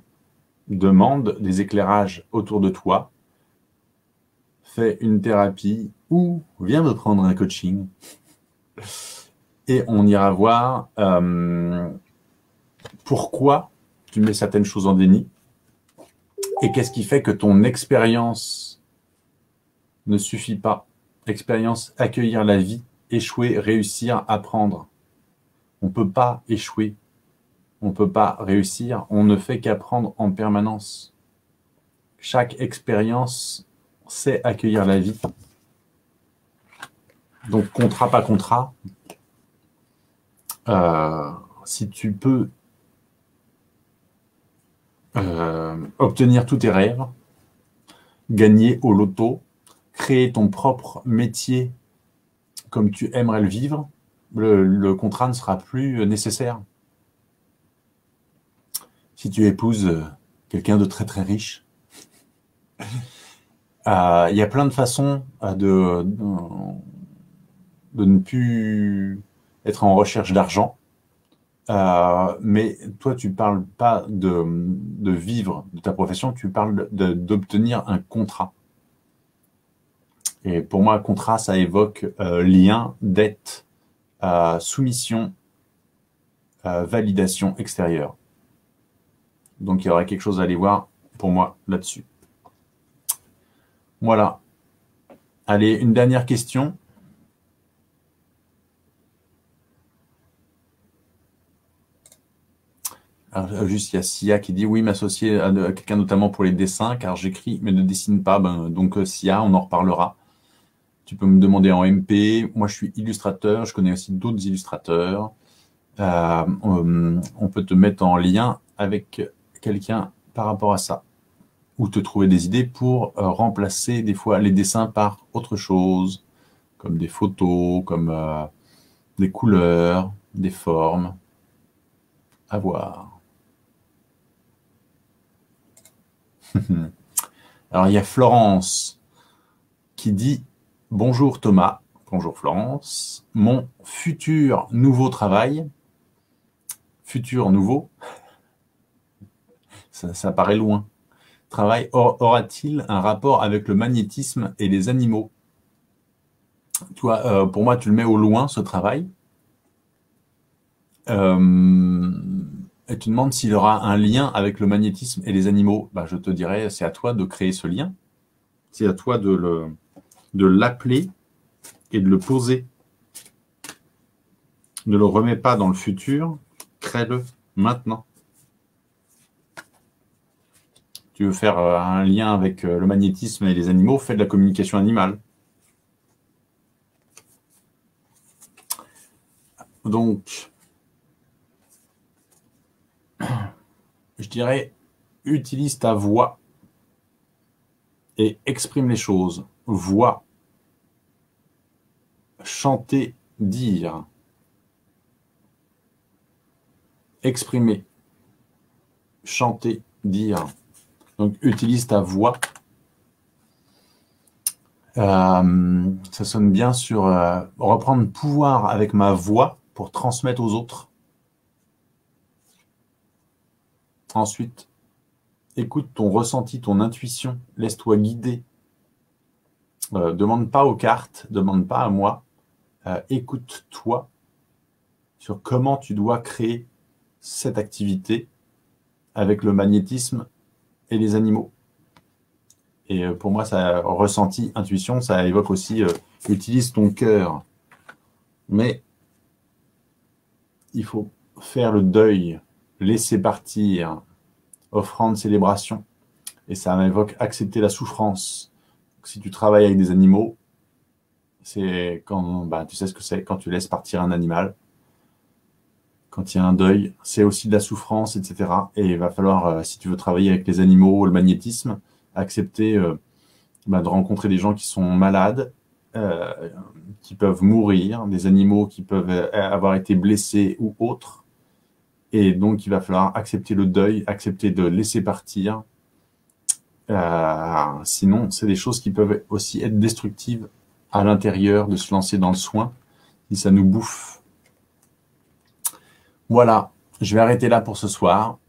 Speaker 1: demande des éclairages autour de toi, fais une thérapie ou viens me prendre un coaching. Et on ira voir pourquoi tu mets certaines choses en déni et qu'est-ce qui fait que ton expérience ne suffit pas. Expérience, accueillir la vie échouer, réussir, apprendre. On ne peut pas échouer. On ne peut pas réussir. On ne fait qu'apprendre en permanence. Chaque expérience sait accueillir la vie. Donc, contrat, pas contrat. Si tu peux obtenir tous tes rêves, gagner au loto, créer ton propre métier comme tu aimerais le vivre, le contrat ne sera plus nécessaire. Si tu épouses quelqu'un de très très riche, il y a plein de façons de ne plus être en recherche d'argent. Mais toi, tu parles pas de vivre de ta profession, tu parles d'obtenir un contrat. Et pour moi, contrat, ça évoque lien, dette, soumission, validation extérieure. Donc, il y aurait quelque chose à aller voir pour moi là-dessus. Voilà. Allez, une dernière question. Alors, juste, il y a Sia qui dit « Oui, m'associer à quelqu'un notamment pour les dessins, car j'écris mais ne dessine pas. » Donc, Sia, on en reparlera. Tu peux me demander en MP. Moi, je suis illustrateur. Je connais aussi d'autres illustrateurs. On peut te mettre en lien avec quelqu'un par rapport à ça. Ou te trouver des idées pour remplacer des fois les dessins par autre chose, comme des photos, comme des couleurs, des formes. À voir. Alors, il y a Florence qui dit « Bonjour Thomas, bonjour Florence, mon futur nouveau travail, futur nouveau, ça paraît loin, travail aura-t-il un rapport avec le magnétisme et les animaux ?» Tu vois, pour moi, tu le mets au loin, ce travail. Et tu demandes s'il aura un lien avec le magnétisme et les animaux. Bah, je te dirais, c'est à toi de créer ce lien. C'est à toi de l'appeler et de le poser. Ne le remets pas dans le futur, crée-le maintenant. Tu veux faire un lien avec le magnétisme et les animaux, fais de la communication animale. Donc, je dirais, utilise ta voix et exprime les choses. Voix, chanter, dire. Exprimer, chanter, dire. Donc, utilise ta voix. Ça sonne bien sur reprendre pouvoir avec ma voix pour transmettre aux autres. Ensuite, écoute ton ressenti, ton intuition. Laisse-toi guider. Demande pas aux cartes, demande pas à moi. Écoute-toi sur comment tu dois créer cette activité avec le magnétisme et les animaux. Et pour moi, ça ressenti, intuition, ça évoque aussi utilise ton cœur. Mais il faut faire le deuil, laisser partir, offrande, célébration. Et ça m'évoque accepter la souffrance. Donc, si tu travailles avec des animaux, c'est quand, tu sais ce que c'est, quand tu laisses partir un animal. Quand il y a un deuil, c'est aussi de la souffrance, etc. Et il va falloir, si tu veux travailler avec les animaux, le magnétisme, accepter de rencontrer des gens qui sont malades, qui peuvent mourir, des animaux qui peuvent avoir été blessés ou autres. Et donc, il va falloir accepter le deuil, accepter de laisser partir. Sinon, c'est des choses qui peuvent aussi être destructives à l'intérieur, de se lancer dans le soin, si ça nous bouffe. Voilà, je vais arrêter là pour ce soir.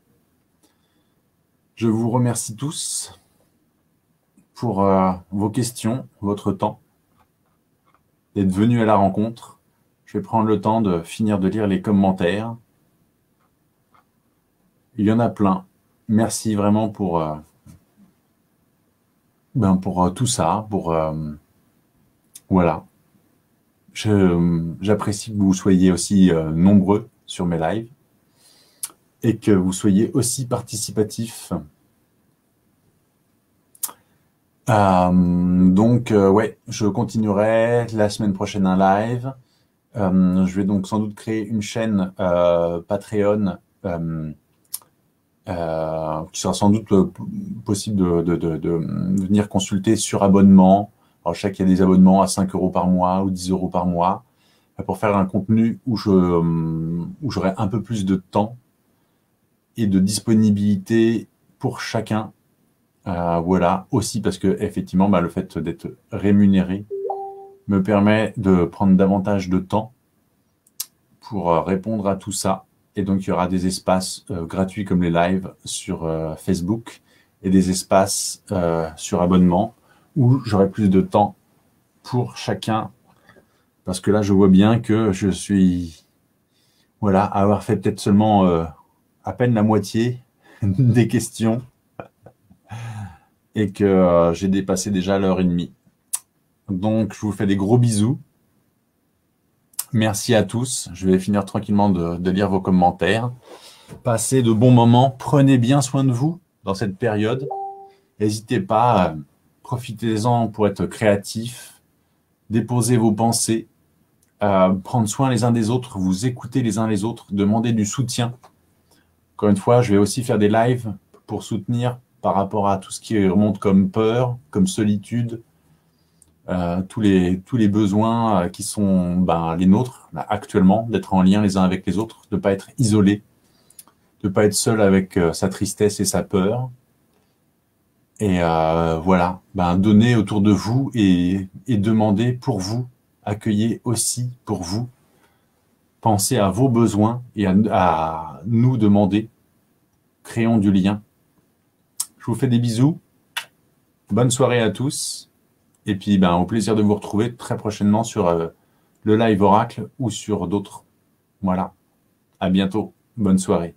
Speaker 1: Je vous remercie tous pour vos questions, votre temps, d'être venus à la rencontre. Je vais prendre le temps de finir de lire les commentaires. Il y en a plein. Merci vraiment pour tout ça, voilà. J'apprécie que vous soyez aussi nombreux sur mes lives et que vous soyez aussi participatifs. Ouais, je continuerai la semaine prochaine un live. Je vais donc sans doute créer une chaîne Patreon qui sera sans doute possible de venir consulter sur abonnement. Alors, je sais qu'il y a des abonnements à 5 € par mois ou 10 € par mois pour faire un contenu où j'aurai un peu plus de temps et de disponibilité pour chacun. Voilà, aussi parce que effectivement, le fait d'être rémunéré me permet de prendre davantage de temps pour répondre à tout ça. Et donc, il y aura des espaces gratuits comme les lives sur Facebook et des espaces sur abonnement où j'aurai plus de temps pour chacun. Parce que là, je vois bien que je suis, voilà, à avoir fait peut-être seulement à peine la moitié des questions et que j'ai dépassé déjà l'heure et demie. Donc, je vous fais des gros bisous. Merci à tous. Je vais finir tranquillement de lire vos commentaires. Passez de bons moments. Prenez bien soin de vous dans cette période. N'hésitez pas, profitez-en pour être créatif. Déposez vos pensées. Prendre soin les uns des autres. Vous écoutez les uns les autres. Demandez du soutien. Encore une fois, je vais aussi faire des lives pour soutenir par rapport à tout ce qui remonte comme peur, comme solitude, tous les besoins qui sont les nôtres là, actuellement, d'être en lien les uns avec les autres, de ne pas être isolé, de ne pas être seul avec sa tristesse et sa peur. Et voilà, donnez autour de vous et demandez pour vous, accueillez aussi pour vous, pensez à vos besoins et à nous demander, créons du lien. Je vous fais des bisous, bonne soirée à tous. Et puis, au plaisir de vous retrouver très prochainement sur le live Oracle ou sur d'autres. Voilà. À bientôt. Bonne soirée.